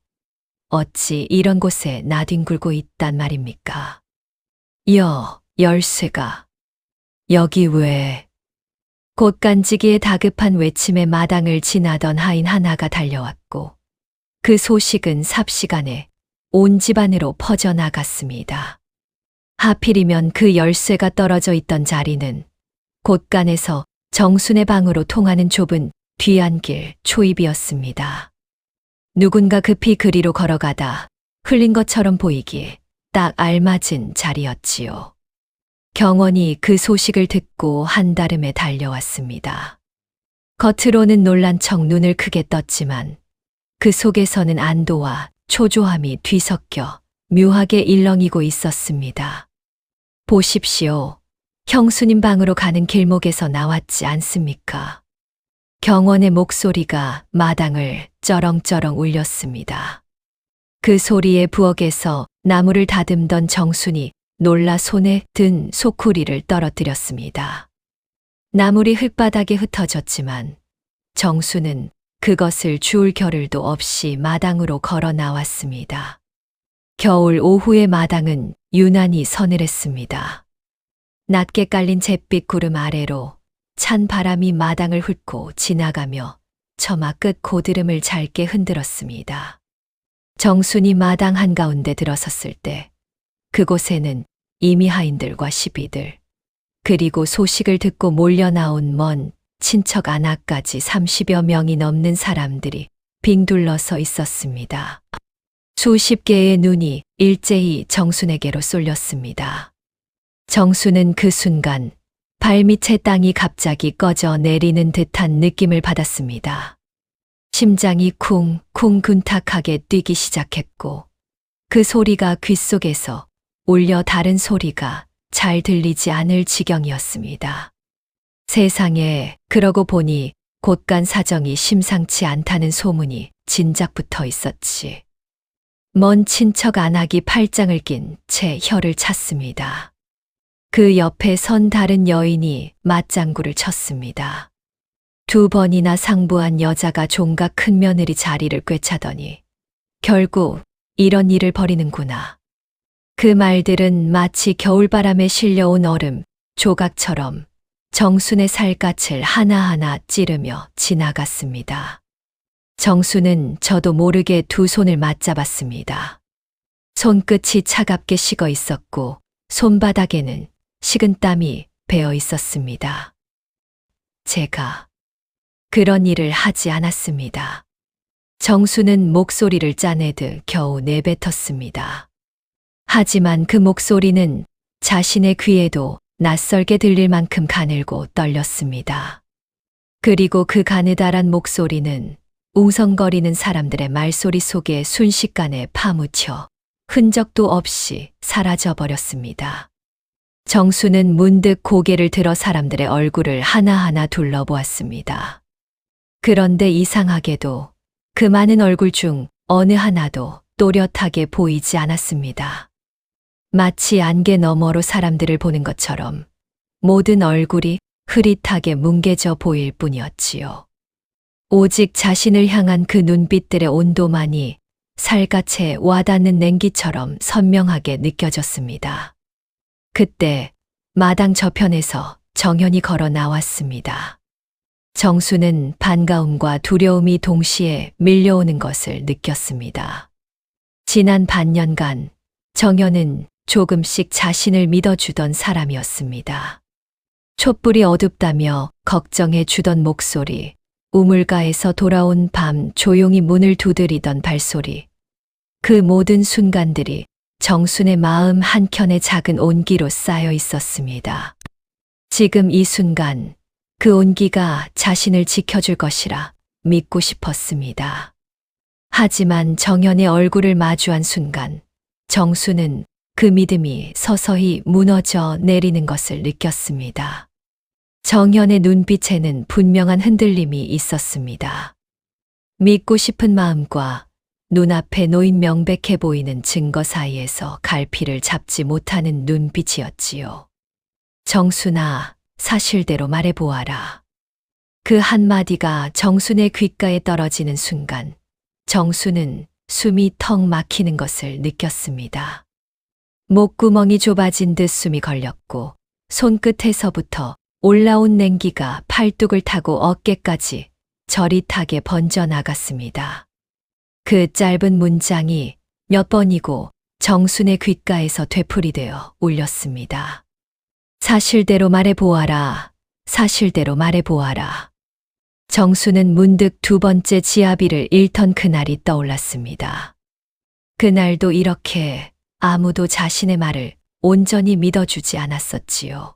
어찌 이런 곳에 나뒹굴고 있단 말입니까? 열쇠가 여기 왜? 곳간지기의 다급한 외침에 마당을 지나던 하인 하나가 달려왔고 그 소식은 삽시간에 온 집안으로 퍼져나갔습니다. 하필이면 그 열쇠가 떨어져 있던 자리는 곳간에서 정순의 방으로 통하는 좁은 뒤안길 초입이었습니다. 누군가 급히 그리로 걸어가다 흘린 것처럼 보이기에 딱 알맞은 자리였지요. 경원이 그 소식을 듣고 한달음에 달려왔습니다. 겉으로는 놀란 척 눈을 크게 떴지만 그 속에서는 안도와 초조함이 뒤섞여 묘하게 일렁이고 있었습니다. 보십시오. 형수님 방으로 가는 길목에서 나왔지 않습니까? 경원의 목소리가 마당을 쩌렁쩌렁 울렸습니다. 그 소리에 부엌에서 나무를 다듬던 정순이 놀라 손에 든 소쿠리를 떨어뜨렸습니다. 나물이 흙바닥에 흩어졌지만 정수는 그것을 주울 겨를도 없이 마당으로 걸어 나왔습니다. 겨울 오후의 마당은 유난히 서늘했습니다. 낮게 깔린 잿빛 구름 아래로 찬 바람이 마당을 훑고 지나가며 처마 끝 고드름을 잘게 흔들었습니다. 정순이 마당 한가운데 들어섰을 때 그곳에는 이미 하인들과 시비들, 그리고 소식을 듣고 몰려나온 먼 친척 아나까지 30여 명이 넘는 사람들이 빙둘러서 있었습니다. 수십 개의 눈이 일제히 정순에게로 쏠렸습니다. 정순은 그 순간 발밑의 땅이 갑자기 꺼져 내리는 듯한 느낌을 받았습니다. 심장이 쿵쿵 군탁하게 뛰기 시작했고 그 소리가 귓속에서 울려 다른 소리가 잘 들리지 않을 지경이었습니다. 세상에, 그러고 보니 곳간 사정이 심상치 않다는 소문이 진작 붙어 있었지. 먼 친척 안악이 팔짱을 낀 채 혀를 찼습니다. 그 옆에 선 다른 여인이 맞장구를 쳤습니다. 2번이나 상부한 여자가 종각 큰 며느리 자리를 꿰차더니 결국 이런 일을 벌이는구나. 그 말들은 마치 겨울바람에 실려온 얼음, 조각처럼 정순의 살갗을 하나하나 찌르며 지나갔습니다. 정순은 저도 모르게 두 손을 맞잡았습니다. 손끝이 차갑게 식어 있었고 손바닥에는 식은땀이 배어 있었습니다. 제가 그런 일을 하지 않았습니다. 정순은 목소리를 짜내듯 겨우 내뱉었습니다. 하지만 그 목소리는 자신의 귀에도 낯설게 들릴 만큼 가늘고 떨렸습니다. 그리고 그 가느다란 목소리는 웅성거리는 사람들의 말소리 속에 순식간에 파묻혀 흔적도 없이 사라져버렸습니다. 정수는 문득 고개를 들어 사람들의 얼굴을 하나하나 둘러보았습니다. 그런데 이상하게도 그 많은 얼굴 중 어느 하나도 또렷하게 보이지 않았습니다. 마치 안개 너머로 사람들을 보는 것처럼 모든 얼굴이 흐릿하게 뭉개져 보일 뿐이었지요. 오직 자신을 향한 그 눈빛들의 온도만이 살갗에 와닿는 냉기처럼 선명하게 느껴졌습니다. 그때 마당 저편에서 정현이 걸어 나왔습니다. 정수는 반가움과 두려움이 동시에 밀려오는 것을 느꼈습니다. 지난 반년간 정현은 조금씩 자신을 믿어주던 사람이었습니다. 촛불이 어둡다며 걱정해 주던 목소리, 우물가에서 돌아온 밤 조용히 문을 두드리던 발소리, 그 모든 순간들이 정순의 마음 한켠에 작은 온기로 쌓여 있었습니다. 지금 이 순간 그 온기가 자신을 지켜줄 것이라 믿고 싶었습니다. 하지만 정현의 얼굴을 마주한 순간 정수는 그 믿음이 서서히 무너져 내리는 것을 느꼈습니다. 정현의 눈빛에는 분명한 흔들림이 있었습니다. 믿고 싶은 마음과 눈앞에 놓인 명백해 보이는 증거 사이에서 갈피를 잡지 못하는 눈빛이었지요. 정순아, 사실대로 말해보아라. 그 한마디가 정순의 귓가에 떨어지는 순간 정순은 숨이 턱 막히는 것을 느꼈습니다. 목구멍이 좁아진 듯 숨이 걸렸고 손끝에서부터 올라온 냉기가 팔뚝을 타고 어깨까지 저릿하게 번져나갔습니다. 그 짧은 문장이 몇 번이고 정순의 귓가에서 되풀이되어 울렸습니다. 사실대로 말해보아라. 사실대로 말해보아라. 정수는 문득 두 번째 지아비를 잃던 그날이 떠올랐습니다. 그날도 이렇게 아무도 자신의 말을 온전히 믿어주지 않았었지요.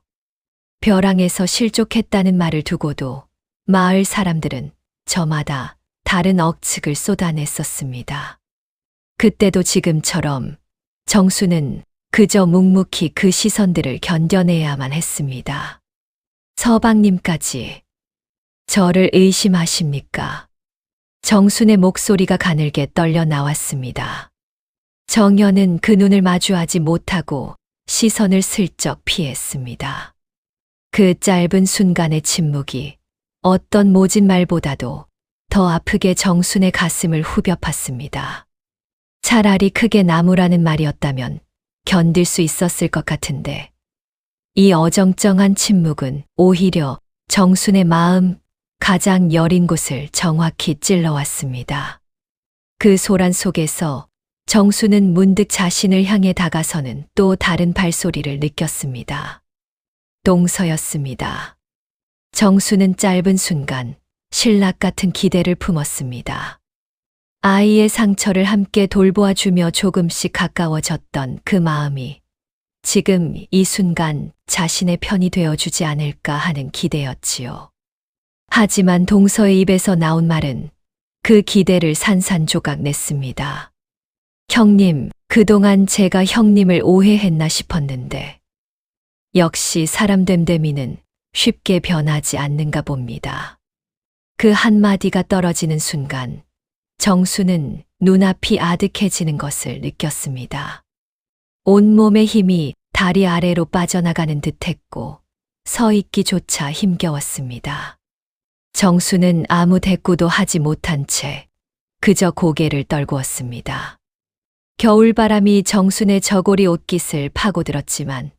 벼랑에서 실족했다는 말을 두고도 마을 사람들은 저마다 다른 억측을 쏟아냈었습니다. 그때도 지금처럼 정수는 그저 묵묵히 그 시선들을 견뎌내야만 했습니다. 서방님까지 저를 의심하십니까? 정순의 목소리가 가늘게 떨려 나왔습니다. 정연은 그 눈을 마주하지 못하고 시선을 슬쩍 피했습니다. 그 짧은 순간의 침묵이 어떤 모진 말보다도 더 아프게 정순의 가슴을 후벼 팠습니다. 차라리 크게 나무라는 말이었다면 견딜 수 있었을 것 같은데 이 어정쩡한 침묵은 오히려 정순의 마음 가장 여린 곳을 정확히 찔러왔습니다. 그 소란 속에서 정수는 문득 자신을 향해 다가서는 또 다른 발소리를 느꼈습니다. 동서였습니다. 정수는 짧은 순간 신락 같은 기대를 품었습니다. 아이의 상처를 함께 돌보아주며 조금씩 가까워졌던 그 마음이 지금 이 순간 자신의 편이 되어주지 않을까 하는 기대였지요. 하지만 동서의 입에서 나온 말은 그 기대를 산산조각 냈습니다. 형님, 그동안 제가 형님을 오해했나 싶었는데 역시 사람 됨됨이는 쉽게 변하지 않는가 봅니다. 그 한마디가 떨어지는 순간 정수는 눈앞이 아득해지는 것을 느꼈습니다. 온몸의 힘이 다리 아래로 빠져나가는 듯했고 서 있기조차 힘겨웠습니다. 정수는 아무 대꾸도 하지 못한 채 그저 고개를 떨구었습니다. 겨울바람이 정순의 저고리 옷깃을 파고들었지만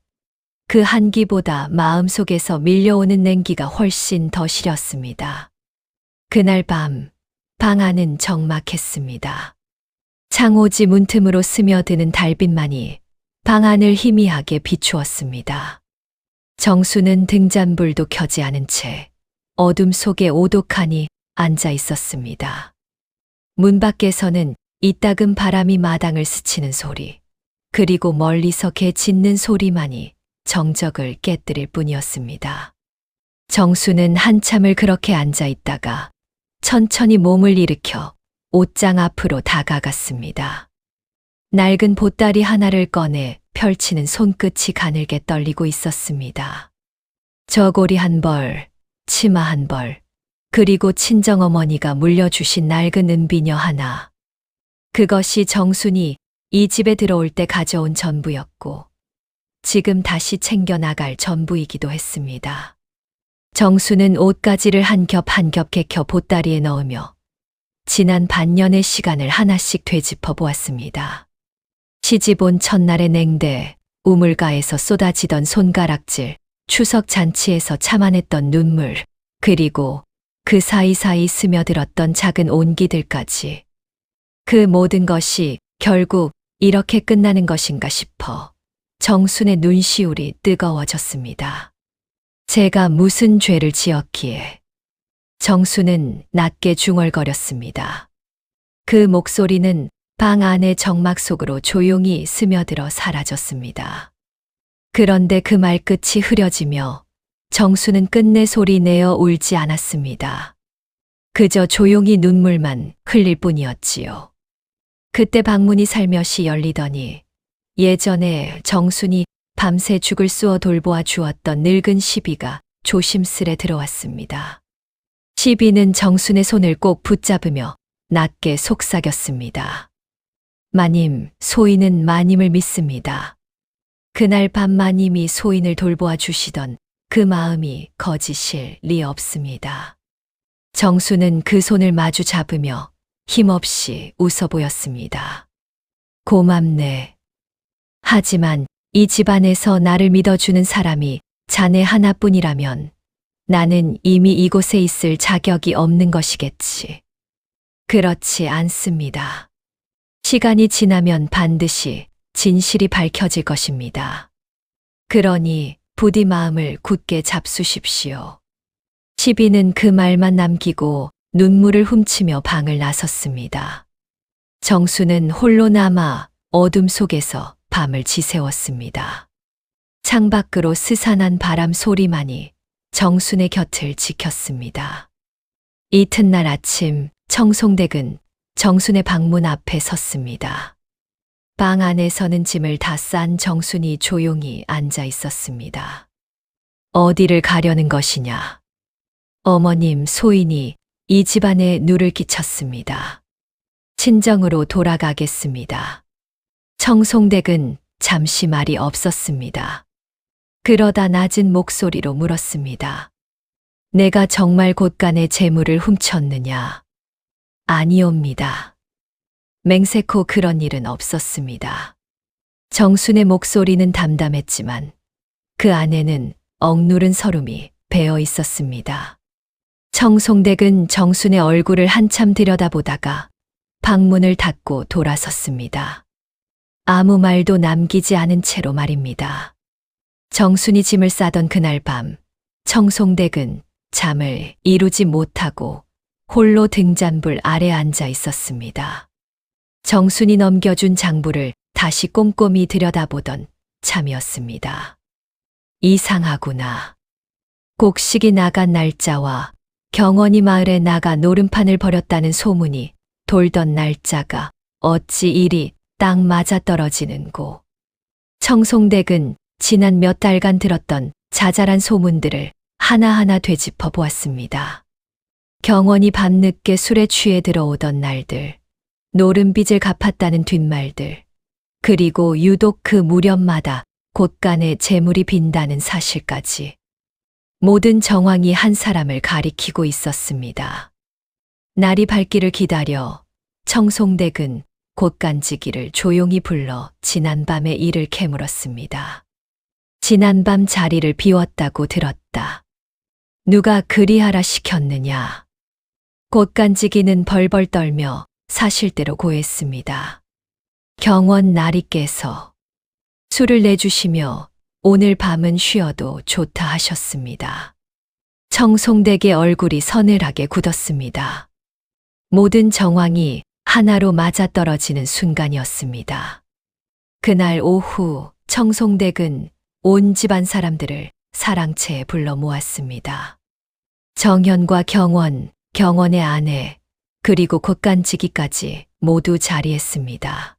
그 한기보다 마음속에서 밀려오는 냉기가 훨씬 더 시렸습니다. 그날 밤, 방 안은 적막했습니다. 창호지 문틈으로 스며드는 달빛만이 방 안을 희미하게 비추었습니다. 정수는 등잔불도 켜지 않은 채 어둠 속에 오독하니 앉아 있었습니다. 문 밖에서는 이따금 바람이 마당을 스치는 소리, 그리고 멀리서 개 짖는 소리만이 정적을 깨뜨릴 뿐이었습니다. 정수는 한참을 그렇게 앉아 있다가 천천히 몸을 일으켜 옷장 앞으로 다가갔습니다. 낡은 보따리 하나를 꺼내 펼치는 손끝이 가늘게 떨리고 있었습니다. 저고리 한 벌, 치마 한 벌, 그리고 친정어머니가 물려주신 낡은 은비녀 하나. 그것이 정순이 이 집에 들어올 때 가져온 전부였고, 지금 다시 챙겨 나갈 전부이기도 했습니다. 정수는 옷가지를 한 겹 한 겹 개켜 보따리에 넣으며 지난 반년의 시간을 하나씩 되짚어 보았습니다. 시집 온 첫날의 냉대, 우물가에서 쏟아지던 손가락질, 추석 잔치에서 참아냈던 눈물, 그리고 그 사이사이 스며들었던 작은 온기들까지. 그 모든 것이 결국 이렇게 끝나는 것인가 싶어 정순의 눈시울이 뜨거워졌습니다. 제가 무슨 죄를 지었기에. 정수는 낮게 중얼거렸습니다. 그 목소리는 방 안의 정막 속으로 조용히 스며들어 사라졌습니다. 그런데 그 말끝이 흐려지며 정수는 끝내 소리 내어 울지 않았습니다. 그저 조용히 눈물만 흘릴 뿐이었지요. 그때 방문이 살며시 열리더니 예전에 정순이 밤새 죽을 쑤어 돌보아 주었던 늙은 시비가 조심스레 들어왔습니다. 시비는 정순의 손을 꼭 붙잡으며 낮게 속삭였습니다. 마님, 소인은 마님을 믿습니다. 그날 밤 마님이 소인을 돌보아 주시던 그 마음이 거짓일 리 없습니다. 정수는 그 손을 마주 잡으며 힘없이 웃어 보였습니다. 고맙네. 하지만 이 집안에서 나를 믿어주는 사람이 자네 하나뿐이라면 나는 이미 이곳에 있을 자격이 없는 것이겠지. 그렇지 않습니다. 시간이 지나면 반드시 진실이 밝혀질 것입니다. 그러니 부디 마음을 굳게 잡수십시오. 시비는 그 말만 남기고 눈물을 훔치며 방을 나섰습니다. 정수는 홀로 남아 어둠 속에서 밤을 지새웠습니다. 창밖으로 스산한 바람 소리만이 정순의 곁을 지켰습니다. 이튿날 아침 청송댁은 정순의 방문 앞에 섰습니다. 방 안에서는 짐을 다 싼 정순이 조용히 앉아 있었습니다. 어디를 가려는 것이냐? 어머님, 소인이 이 집안에 누를 끼쳤습니다. 친정으로 돌아가겠습니다. 청송댁은 잠시 말이 없었습니다. 그러다 낮은 목소리로 물었습니다. 내가 정말 곳간의 재물을 훔쳤느냐? 아니옵니다. 맹세코 그런 일은 없었습니다. 정순의 목소리는 담담했지만 그 안에는 억누른 설움이 배어 있었습니다. 청송댁은 정순의 얼굴을 한참 들여다보다가 방문을 닫고 돌아섰습니다. 아무 말도 남기지 않은 채로 말입니다. 정순이 짐을 싸던 그날 밤, 청송댁은 잠을 이루지 못하고 홀로 등잔불 아래 앉아 있었습니다. 정순이 넘겨준 장부를 다시 꼼꼼히 들여다보던 참이었습니다. 이상하구나. 곡식이 나간 날짜와 경원이 마을에 나가 노름판을 벌였다는 소문이 돌던 날짜가 어찌 이리 딱 맞아떨어지는고. 청송댁은 지난 몇 달간 들었던 자잘한 소문들을 하나하나 되짚어 보았습니다. 경원이 밤늦게 술에 취해 들어오던 날들, 노름빚을 갚았다는 뒷말들, 그리고 유독 그 무렵마다 곳간에 재물이 빈다는 사실까지. 모든 정황이 한 사람을 가리키고 있었습니다. 날이 밝기를 기다려 청송댁은 곳간지기를 조용히 불러 지난밤의 일을 캐물었습니다. 지난밤 자리를 비웠다고 들었다. 누가 그리하라 시켰느냐? 곳간지기는 벌벌 떨며 사실대로 고했습니다. 경원 나리께서 술을 내주시며 오늘 밤은 쉬어도 좋다 하셨습니다. 청송댁의 얼굴이 서늘하게 굳었습니다. 모든 정황이 하나로 맞아떨어지는 순간이었습니다. 그날 오후 청송댁은 온 집안 사람들을 사랑채에 불러 모았습니다. 정현과 경원, 경원의 아내, 그리고 곶간지기까지 모두 자리했습니다.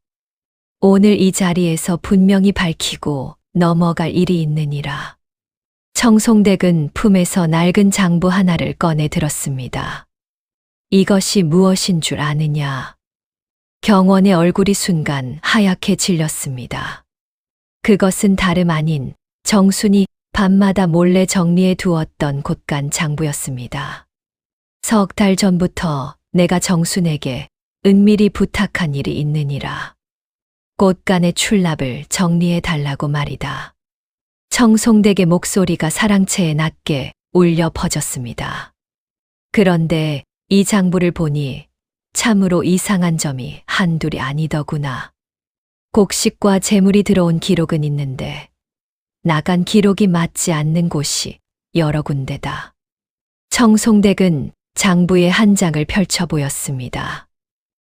오늘 이 자리에서 분명히 밝히고 넘어갈 일이 있느니라. 청송댁은 품에서 낡은 장부 하나를 꺼내 들었습니다. 이것이 무엇인 줄 아느냐? 경원의 얼굴이 순간 하얗게 질렸습니다. 그것은 다름 아닌 정순이 밤마다 몰래 정리해 두었던 곶간 장부였습니다. 석 달 전부터 내가 정순에게 은밀히 부탁한 일이 있느니라. 곶간의 출납을 정리해 달라고 말이다. 청송댁의 목소리가 사랑채에 낮게 울려 퍼졌습니다. 그런데 이 장부를 보니 참으로 이상한 점이 한둘이 아니더구나. 곡식과 재물이 들어온 기록은 있는데 나간 기록이 맞지 않는 곳이 여러 군데다. 청송댁은 장부의 한 장을 펼쳐 보였습니다.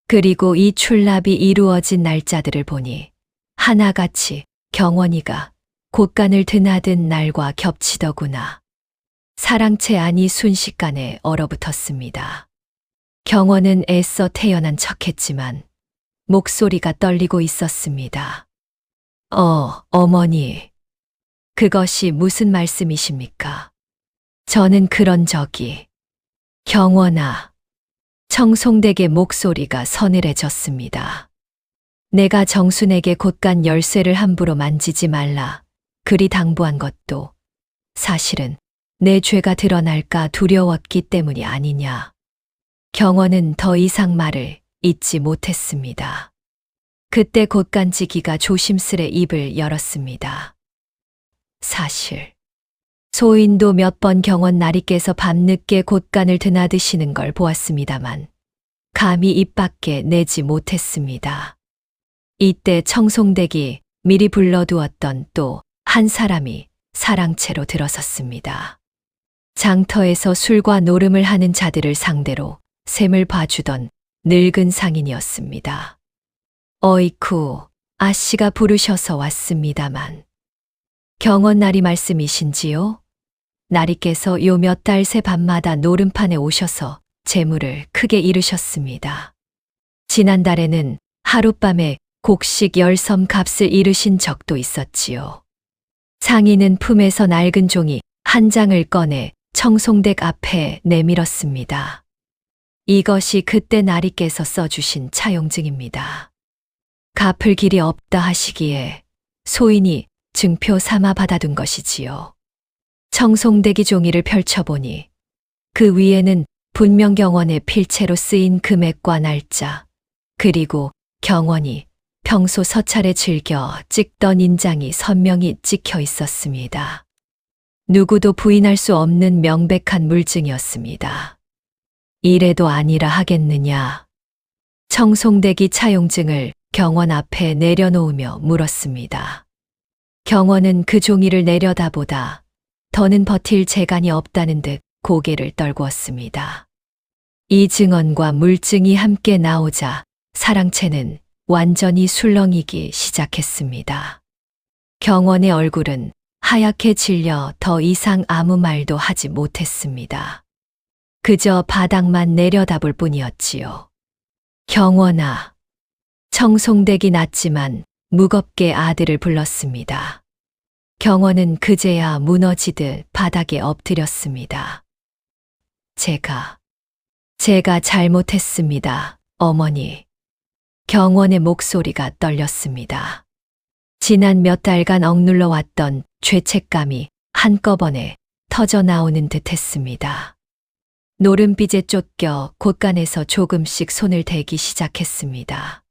그리고 이 출납이 이루어진 날짜들을 보니 하나같이 경원이가 곶간을 드나든 날과 겹치더구나. 사랑채 안이 순식간에 얼어붙었습니다. 경원은 애써 태연한 척했지만 목소리가 떨리고 있었습니다. 어머니. 그것이 무슨 말씀이십니까? 저는 그런 적이. 경원아. 청송댁의 목소리가 서늘해졌습니다. 내가 정순에게 곶간 열쇠를 함부로 만지지 말라. 그리 당부한 것도 사실은 내 죄가 드러날까 두려웠기 때문이 아니냐. 경원은 더 이상 말을 잇지 못했습니다. 그때 곶간지기가 조심스레 입을 열었습니다. 사실 소인도 몇 번 경원 나리께서 밤늦게 곶간을 드나드시는 걸 보았습니다만 감히 입 밖에 내지 못했습니다. 이때 청송댁이 미리 불러두었던 또 한 사람이 사랑채로 들어섰습니다. 장터에서 술과 노름을 하는 자들을 상대로 셈을 봐주던 늙은 상인이었습니다. 어이쿠, 아씨가 부르셔서 왔습니다만. 경원 나리 말씀이신지요? 나리께서 요 몇 달 새 밤마다 노름판에 오셔서 재물을 크게 잃으셨습니다. 지난달에는 하룻밤에 곡식 10섬 값을 잃으신 적도 있었지요. 상인은 품에서 낡은 종이 한 장을 꺼내 청송댁 앞에 내밀었습니다. 이것이 그때 나리께서 써주신 차용증입니다. 갚을 길이 없다 하시기에 소인이 증표 삼아 받아둔 것이지요. 청송댁이 종이를 펼쳐보니 그 위에는 분명 경원의 필체로 쓰인 금액과 날짜, 그리고 경원이 평소 서찰에 즐겨 찍던 인장이 선명히 찍혀 있었습니다. 누구도 부인할 수 없는 명백한 물증이었습니다. 이래도 아니라 하겠느냐. 청송댁이 차용증을 경원 앞에 내려놓으며 물었습니다. 경원은 그 종이를 내려다보다 더는 버틸 재간이 없다는 듯 고개를 떨구었습니다. 이 증언과 물증이 함께 나오자 사랑채는 완전히 술렁이기 시작했습니다. 경원의 얼굴은 하얗게 질려 더 이상 아무 말도 하지 못했습니다. 그저 바닥만 내려다볼 뿐이었지요. 경원아. 청송댁이 낮지만 무겁게 아들을 불렀습니다. 경원은 그제야 무너지듯 바닥에 엎드렸습니다. 제가 잘못했습니다, 어머니. 경원의 목소리가 떨렸습니다. 지난 몇 달간 억눌러 왔던 죄책감이 한꺼번에 터져 나오는 듯 했습니다. 노름빚에 쫓겨 곶간에서 조금씩 손을 대기 시작했습니다.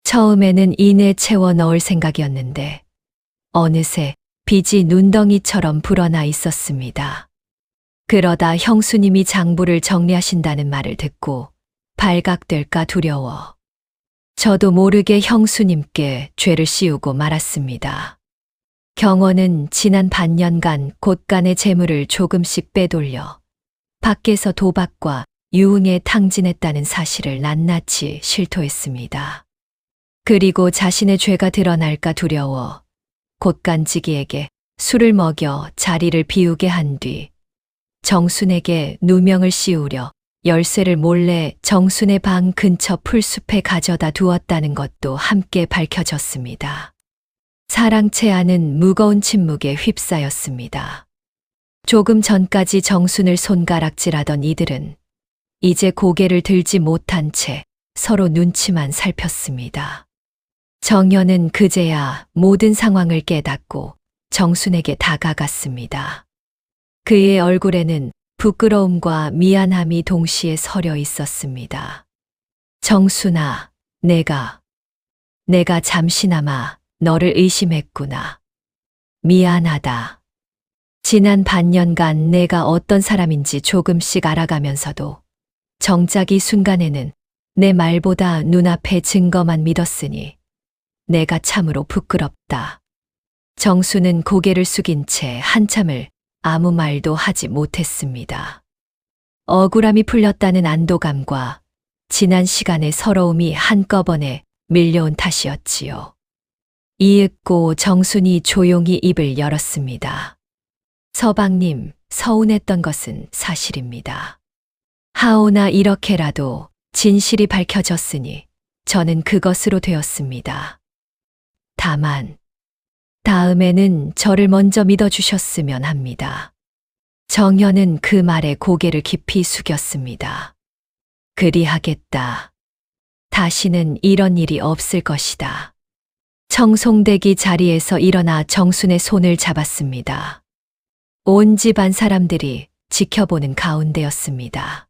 처음에는 이내 채워 넣을 생각이었는데 어느새 빚이 눈덩이처럼 불어나 있었습니다. 그러다 형수님이 장부를 정리하신다는 말을 듣고 발각될까 두려워 저도 모르게 형수님께 죄를 씌우고 말았습니다. 경원은 지난 반년간 곶간의 재물을 조금씩 빼돌려 밖에서 도박과 유흥에 탕진했다는 사실을 낱낱이 실토했습니다. 그리고 자신의 죄가 드러날까 두려워 곶간지기에게 술을 먹여 자리를 비우게 한 뒤 정순에게 누명을 씌우려 열쇠를 몰래 정순의 방 근처 풀숲에 가져다 두었다는 것도 함께 밝혀졌습니다. 사랑채 안은 무거운 침묵에 휩싸였습니다. 조금 전까지 정순을 손가락질하던 이들은 이제 고개를 들지 못한 채 서로 눈치만 살폈습니다. 정연은 그제야 모든 상황을 깨닫고 정순에게 다가갔습니다. 그의 얼굴에는 부끄러움과 미안함이 동시에 서려 있었습니다. 정순아, 내가 잠시나마 너를 의심했구나. 미안하다. 지난 반년간 내가 어떤 사람인지 조금씩 알아가면서도 정작 이 순간에는 내 말보다 눈앞의 증거만 믿었으니 내가 참으로 부끄럽다. 정수는 고개를 숙인 채 한참을 아무 말도 하지 못했습니다. 억울함이 풀렸다는 안도감과 지난 시간의 서러움이 한꺼번에 밀려온 탓이었지요. 이윽고 정순이 조용히 입을 열었습니다. 서방님, 서운했던 것은 사실입니다. 하오나 이렇게라도 진실이 밝혀졌으니 저는 그것으로 되었습니다. 다만 다음에는 저를 먼저 믿어주셨으면 합니다. 정연은 그 말에 고개를 깊이 숙였습니다. 그리하겠다. 다시는 이런 일이 없을 것이다. 청송댁이 자리에서 일어나 정순의 손을 잡았습니다. 온 집안 사람들이 지켜보는 가운데였습니다.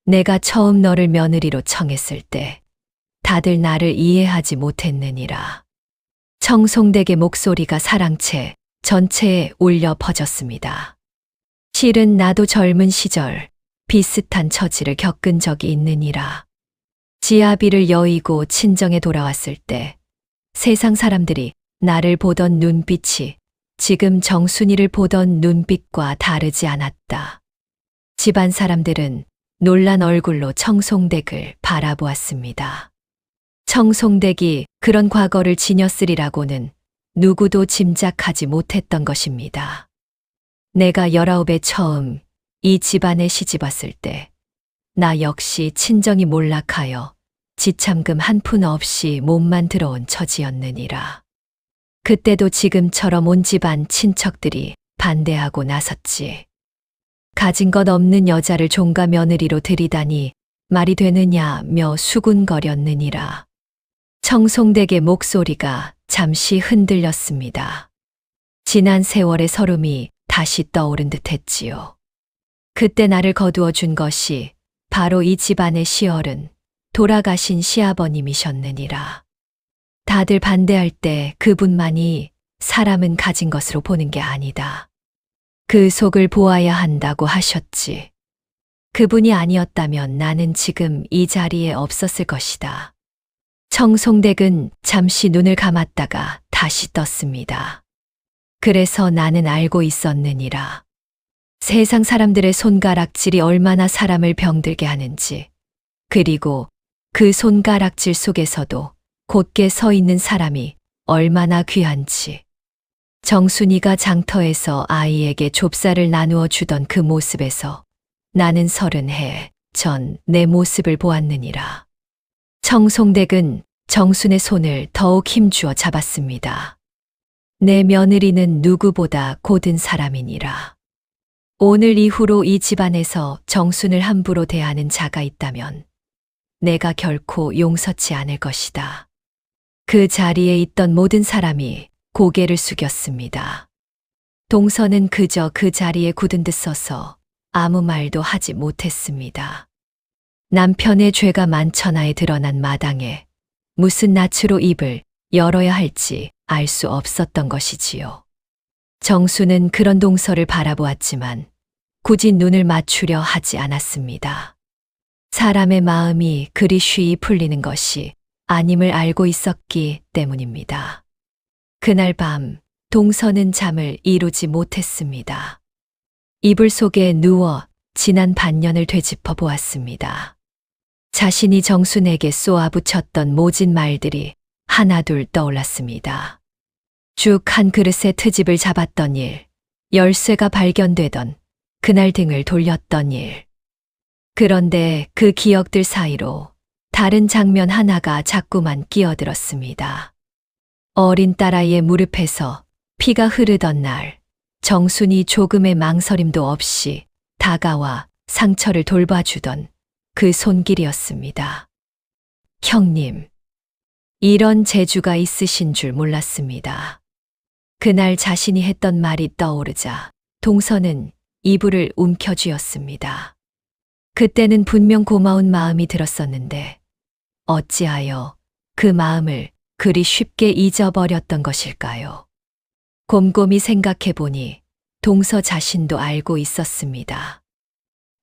내가 처음 너를 며느리로 청했을 때 다들 나를 이해하지 못했느니라. 청송댁의 목소리가 사랑채 전체에 울려 퍼졌습니다. 실은 나도 젊은 시절 비슷한 처지를 겪은 적이 있느니라. 지아비를 여의고 친정에 돌아왔을 때 세상 사람들이 나를 보던 눈빛이 지금 정순이를 보던 눈빛과 다르지 않았다. 집안 사람들은 놀란 얼굴로 청송댁을 바라보았습니다. 청송댁이 그런 과거를 지녔으리라고는 누구도 짐작하지 못했던 것입니다. 내가 19에 처음 이 집안에 시집왔을 때 나 역시 친정이 몰락하여 지참금 한 푼 없이 몸만 들어온 처지였느니라. 그때도 지금처럼 온 집안 친척들이 반대하고 나섰지. 가진 것 없는 여자를 종가 며느리로 들이다니 말이 되느냐며 수군거렸느니라. 청송댁의 목소리가 잠시 흔들렸습니다. 지난 세월의 서름이 다시 떠오른 듯 했지요. 그때 나를 거두어 준 것이 바로 이 집안의 시어른, 돌아가신 시아버님이셨느니라. 다들 반대할 때 그분만이 사람은 가진 것으로 보는 게 아니다. 그 속을 보아야 한다고 하셨지. 그분이 아니었다면 나는 지금 이 자리에 없었을 것이다. 청송댁은 잠시 눈을 감았다가 다시 떴습니다. 그래서 나는 알고 있었느니라. 세상 사람들의 손가락질이 얼마나 사람을 병들게 하는지, 그리고 그 손가락질 속에서도 곧게 서 있는 사람이 얼마나 귀한지. 정순이가 장터에서 아이에게 좁쌀을 나누어 주던 그 모습에서 나는 30해 전 내 모습을 보았느니라. 청송댁은 정순의 손을 더욱 힘주어 잡았습니다. 내 며느리는 누구보다 고든 사람이니라. 오늘 이후로 이 집안에서 정순을 함부로 대하는 자가 있다면 내가 결코 용서치 않을 것이다. 그 자리에 있던 모든 사람이 고개를 숙였습니다. 동서는 그저 그 자리에 굳은 듯 서서 아무 말도 하지 못했습니다. 남편의 죄가 만천하에 드러난 마당에 무슨 낯으로 입을 열어야 할지 알 수 없었던 것이지요. 정수는 그런 동서를 바라보았지만 굳이 눈을 맞추려 하지 않았습니다. 사람의 마음이 그리 쉬이 풀리는 것이 아님을 알고 있었기 때문입니다. 그날 밤 동서는 잠을 이루지 못했습니다. 이불 속에 누워 지난 반년을 되짚어 보았습니다. 자신이 정순에게 쏘아붙였던 모진 말들이 하나둘 떠올랐습니다. 죽 한 그릇에 트집을 잡았던 일, 열쇠가 발견되던 그날 등을 돌렸던 일, 그런데 그 기억들 사이로 다른 장면 하나가 자꾸만 끼어들었습니다. 어린 딸아이의 무릎에서 피가 흐르던 날, 정순이 조금의 망설임도 없이 다가와 상처를 돌봐주던 그 손길이었습니다. 형님, 이런 재주가 있으신 줄 몰랐습니다. 그날 자신이 했던 말이 떠오르자 동서는 이불을 움켜쥐었습니다. 그때는 분명 고마운 마음이 들었었는데 어찌하여 그 마음을 그리 쉽게 잊어버렸던 것일까요? 곰곰이 생각해 보니 동서 자신도 알고 있었습니다.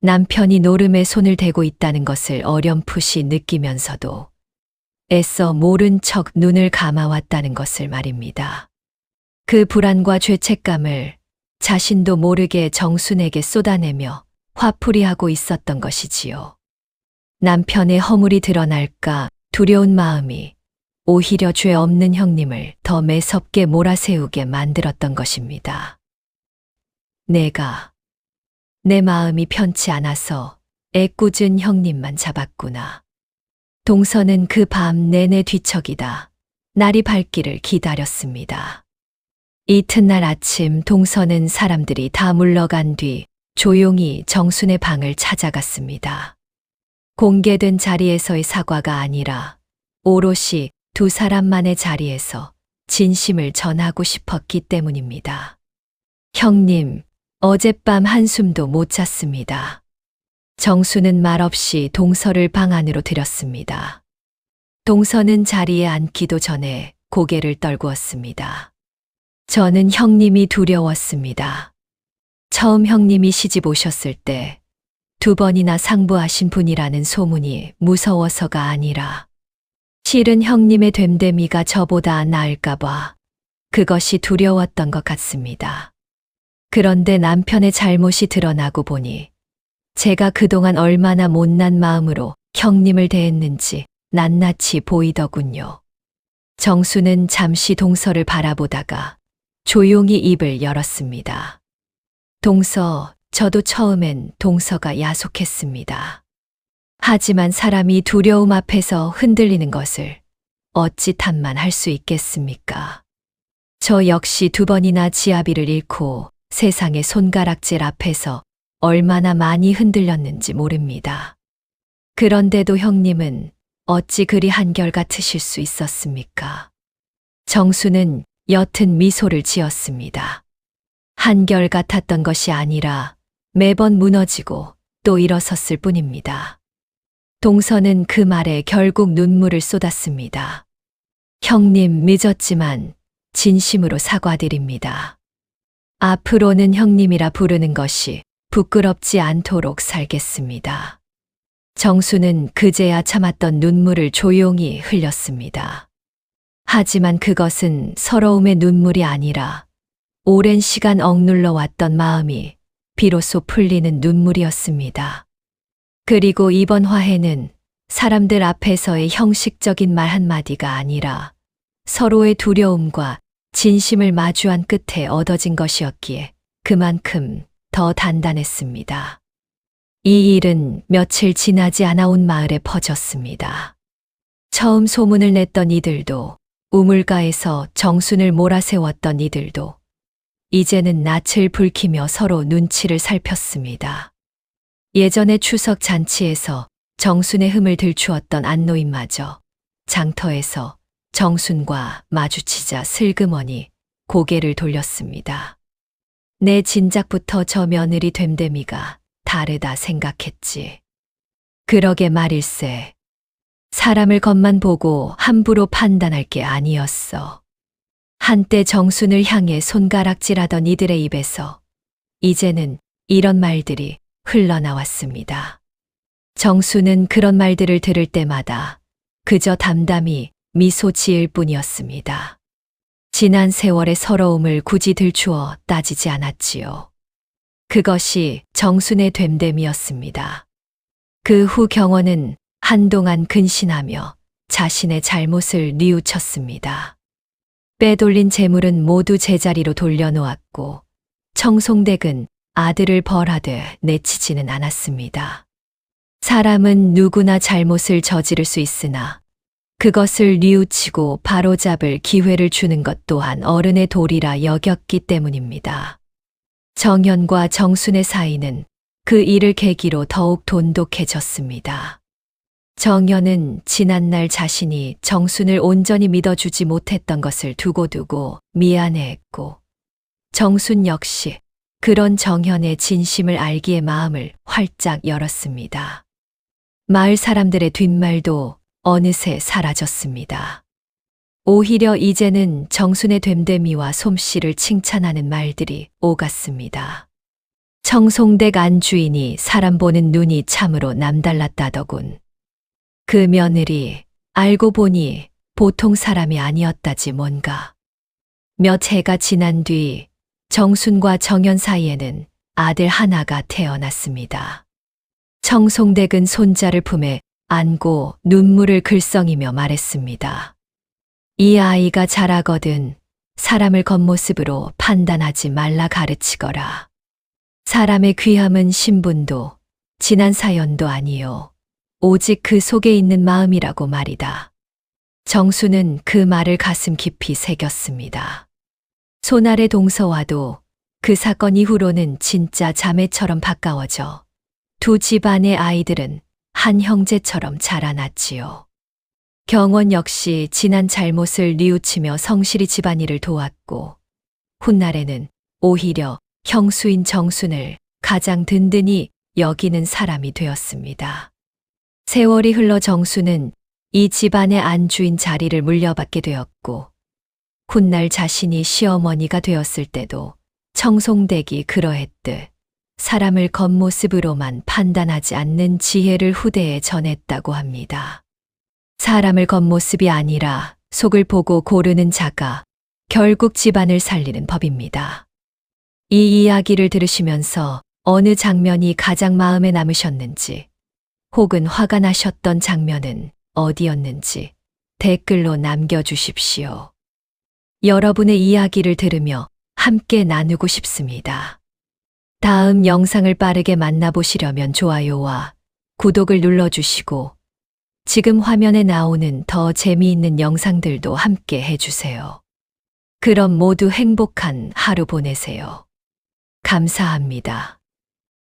남편이 노름에 손을 대고 있다는 것을 어렴풋이 느끼면서도 애써 모른 척 눈을 감아왔다는 것을 말입니다. 그 불안과 죄책감을 자신도 모르게 정순에게 쏟아내며 화풀이하고 있었던 것이지요. 남편의 허물이 드러날까 두려운 마음이 오히려 죄 없는 형님을 더 매섭게 몰아세우게 만들었던 것입니다. 내가 내 마음이 편치 않아서 애꿎은 형님만 잡았구나. 동서는 그 밤 내내 뒤척이다 날이 밝기를 기다렸습니다. 이튿날 아침 동서는 사람들이 다 물러간 뒤 조용히 정순의 방을 찾아갔습니다. 공개된 자리에서의 사과가 아니라 오롯이 두 사람만의 자리에서 진심을 전하고 싶었기 때문입니다. 형님, 어젯밤 한숨도 못 잤습니다. 정수는 말없이 동서를 방 안으로 들였습니다. 동서는 자리에 앉기도 전에 고개를 떨구었습니다. 저는 형님이 두려웠습니다. 처음 형님이 시집 오셨을 때 2번이나 상부하신 분이라는 소문이 무서워서가 아니라 실은 형님의 됨됨이가 저보다 나을까봐 그것이 두려웠던 것 같습니다. 그런데 남편의 잘못이 드러나고 보니 제가 그동안 얼마나 못난 마음으로 형님을 대했는지 낱낱이 보이더군요. 정수는 잠시 동서를 바라보다가 조용히 입을 열었습니다. 동서, 저도 처음엔 동서가 야속했습니다. 하지만 사람이 두려움 앞에서 흔들리는 것을 어찌 탓만할 수 있겠습니까? 저 역시 2번이나 지아비를 잃고 세상의 손가락질 앞에서 얼마나 많이 흔들렸는지 모릅니다. 그런데도 형님은 어찌 그리 한결같으실 수 있었습니까? 정수는 옅은 미소를 지었습니다. 한결같았던 것이 아니라 매번 무너지고 또 일어섰을 뿐입니다. 동서는 그 말에 결국 눈물을 쏟았습니다. 형님, 늦었지만 진심으로 사과드립니다. 앞으로는 형님이라 부르는 것이 부끄럽지 않도록 살겠습니다. 정수는 그제야 참았던 눈물을 조용히 흘렸습니다. 하지만 그것은 서러움의 눈물이 아니라 오랜 시간 억눌러 왔던 마음이 비로소 풀리는 눈물이었습니다. 그리고 이번 화해는 사람들 앞에서의 형식적인 말 한마디가 아니라 서로의 두려움과 진심을 마주한 끝에 얻어진 것이었기에 그만큼 더 단단했습니다. 이 일은 며칠 지나지 않아 온 마을에 퍼졌습니다. 처음 소문을 냈던 이들도, 우물가에서 정순을 몰아세웠던 이들도 이제는 낯을 붉히며 서로 눈치를 살폈습니다. 예전의 추석 잔치에서 정순의 흠을 들추었던 안노인마저 장터에서 정순과 마주치자 슬그머니 고개를 돌렸습니다. 내 진작부터 저 며느리 됨됨이가 다르다 생각했지. 그러게 말일세. 사람을 겉만 보고 함부로 판단할 게 아니었어. 한때 정순을 향해 손가락질하던 이들의 입에서 이제는 이런 말들이 흘러나왔습니다. 정순은 그런 말들을 들을 때마다 그저 담담히 미소 지을 뿐이었습니다. 지난 세월의 서러움을 굳이 들추어 따지지 않았지요. 그것이 정순의 됨됨이었습니다. 그 후 경원은 한동안 근신하며 자신의 잘못을 뉘우쳤습니다. 빼돌린 재물은 모두 제자리로 돌려놓았고 청송댁은 아들을 벌하되 내치지는 않았습니다. 사람은 누구나 잘못을 저지를 수 있으나 그것을 뉘우치고 바로잡을 기회를 주는 것 또한 어른의 도리라 여겼기 때문입니다. 정연과 정순의 사이는 그 일을 계기로 더욱 돈독해졌습니다. 정연은 지난날 자신이 정순을 온전히 믿어주지 못했던 것을 두고두고 미안해했고, 정순 역시 그런 정연의 진심을 알기에 마음을 활짝 열었습니다. 마을 사람들의 뒷말도 어느새 사라졌습니다. 오히려 이제는 정순의 됨됨이와 솜씨를 칭찬하는 말들이 오갔습니다. 청송댁 안주인이 사람 보는 눈이 참으로 남달랐다더군. 그 며느리 알고 보니 보통 사람이 아니었다지 뭔가. 몇 해가 지난 뒤 정순과 정연 사이에는 아들 하나가 태어났습니다. 청송댁은 손자를 품에 안고 눈물을 글썽이며 말했습니다. 이 아이가 자라거든 사람을 겉모습으로 판단하지 말라 가르치거라. 사람의 귀함은 신분도 지난 사연도 아니요. 오직 그 속에 있는 마음이라고 말이다. 정수는 그 말을 가슴 깊이 새겼습니다. 손아래 동서와도 그 사건 이후로는 진짜 자매처럼 가까워져 두 집안의 아이들은 한 형제처럼 자라났지요. 경원 역시 지난 잘못을 뉘우치며 성실히 집안일을 도왔고, 훗날에는 오히려 형수인 정순을 가장 든든히 여기는 사람이 되었습니다. 세월이 흘러 정순은 이 집안의 안주인 자리를 물려받게 되었고, 훗날 자신이 시어머니가 되었을 때도 청송댁이 그러했듯 사람을 겉모습으로만 판단하지 않는 지혜를 후대에 전했다고 합니다. 사람을 겉모습이 아니라 속을 보고 고르는 자가 결국 집안을 살리는 법입니다. 이 이야기를 들으시면서 어느 장면이 가장 마음에 남으셨는지, 혹은 화가 나셨던 장면은 어디였는지 댓글로 남겨주십시오. 여러분의 이야기를 들으며 함께 나누고 싶습니다. 다음 영상을 빠르게 만나보시려면 좋아요와 구독을 눌러주시고, 지금 화면에 나오는 더 재미있는 영상들도 함께 해주세요. 그럼 모두 행복한 하루 보내세요. 감사합니다.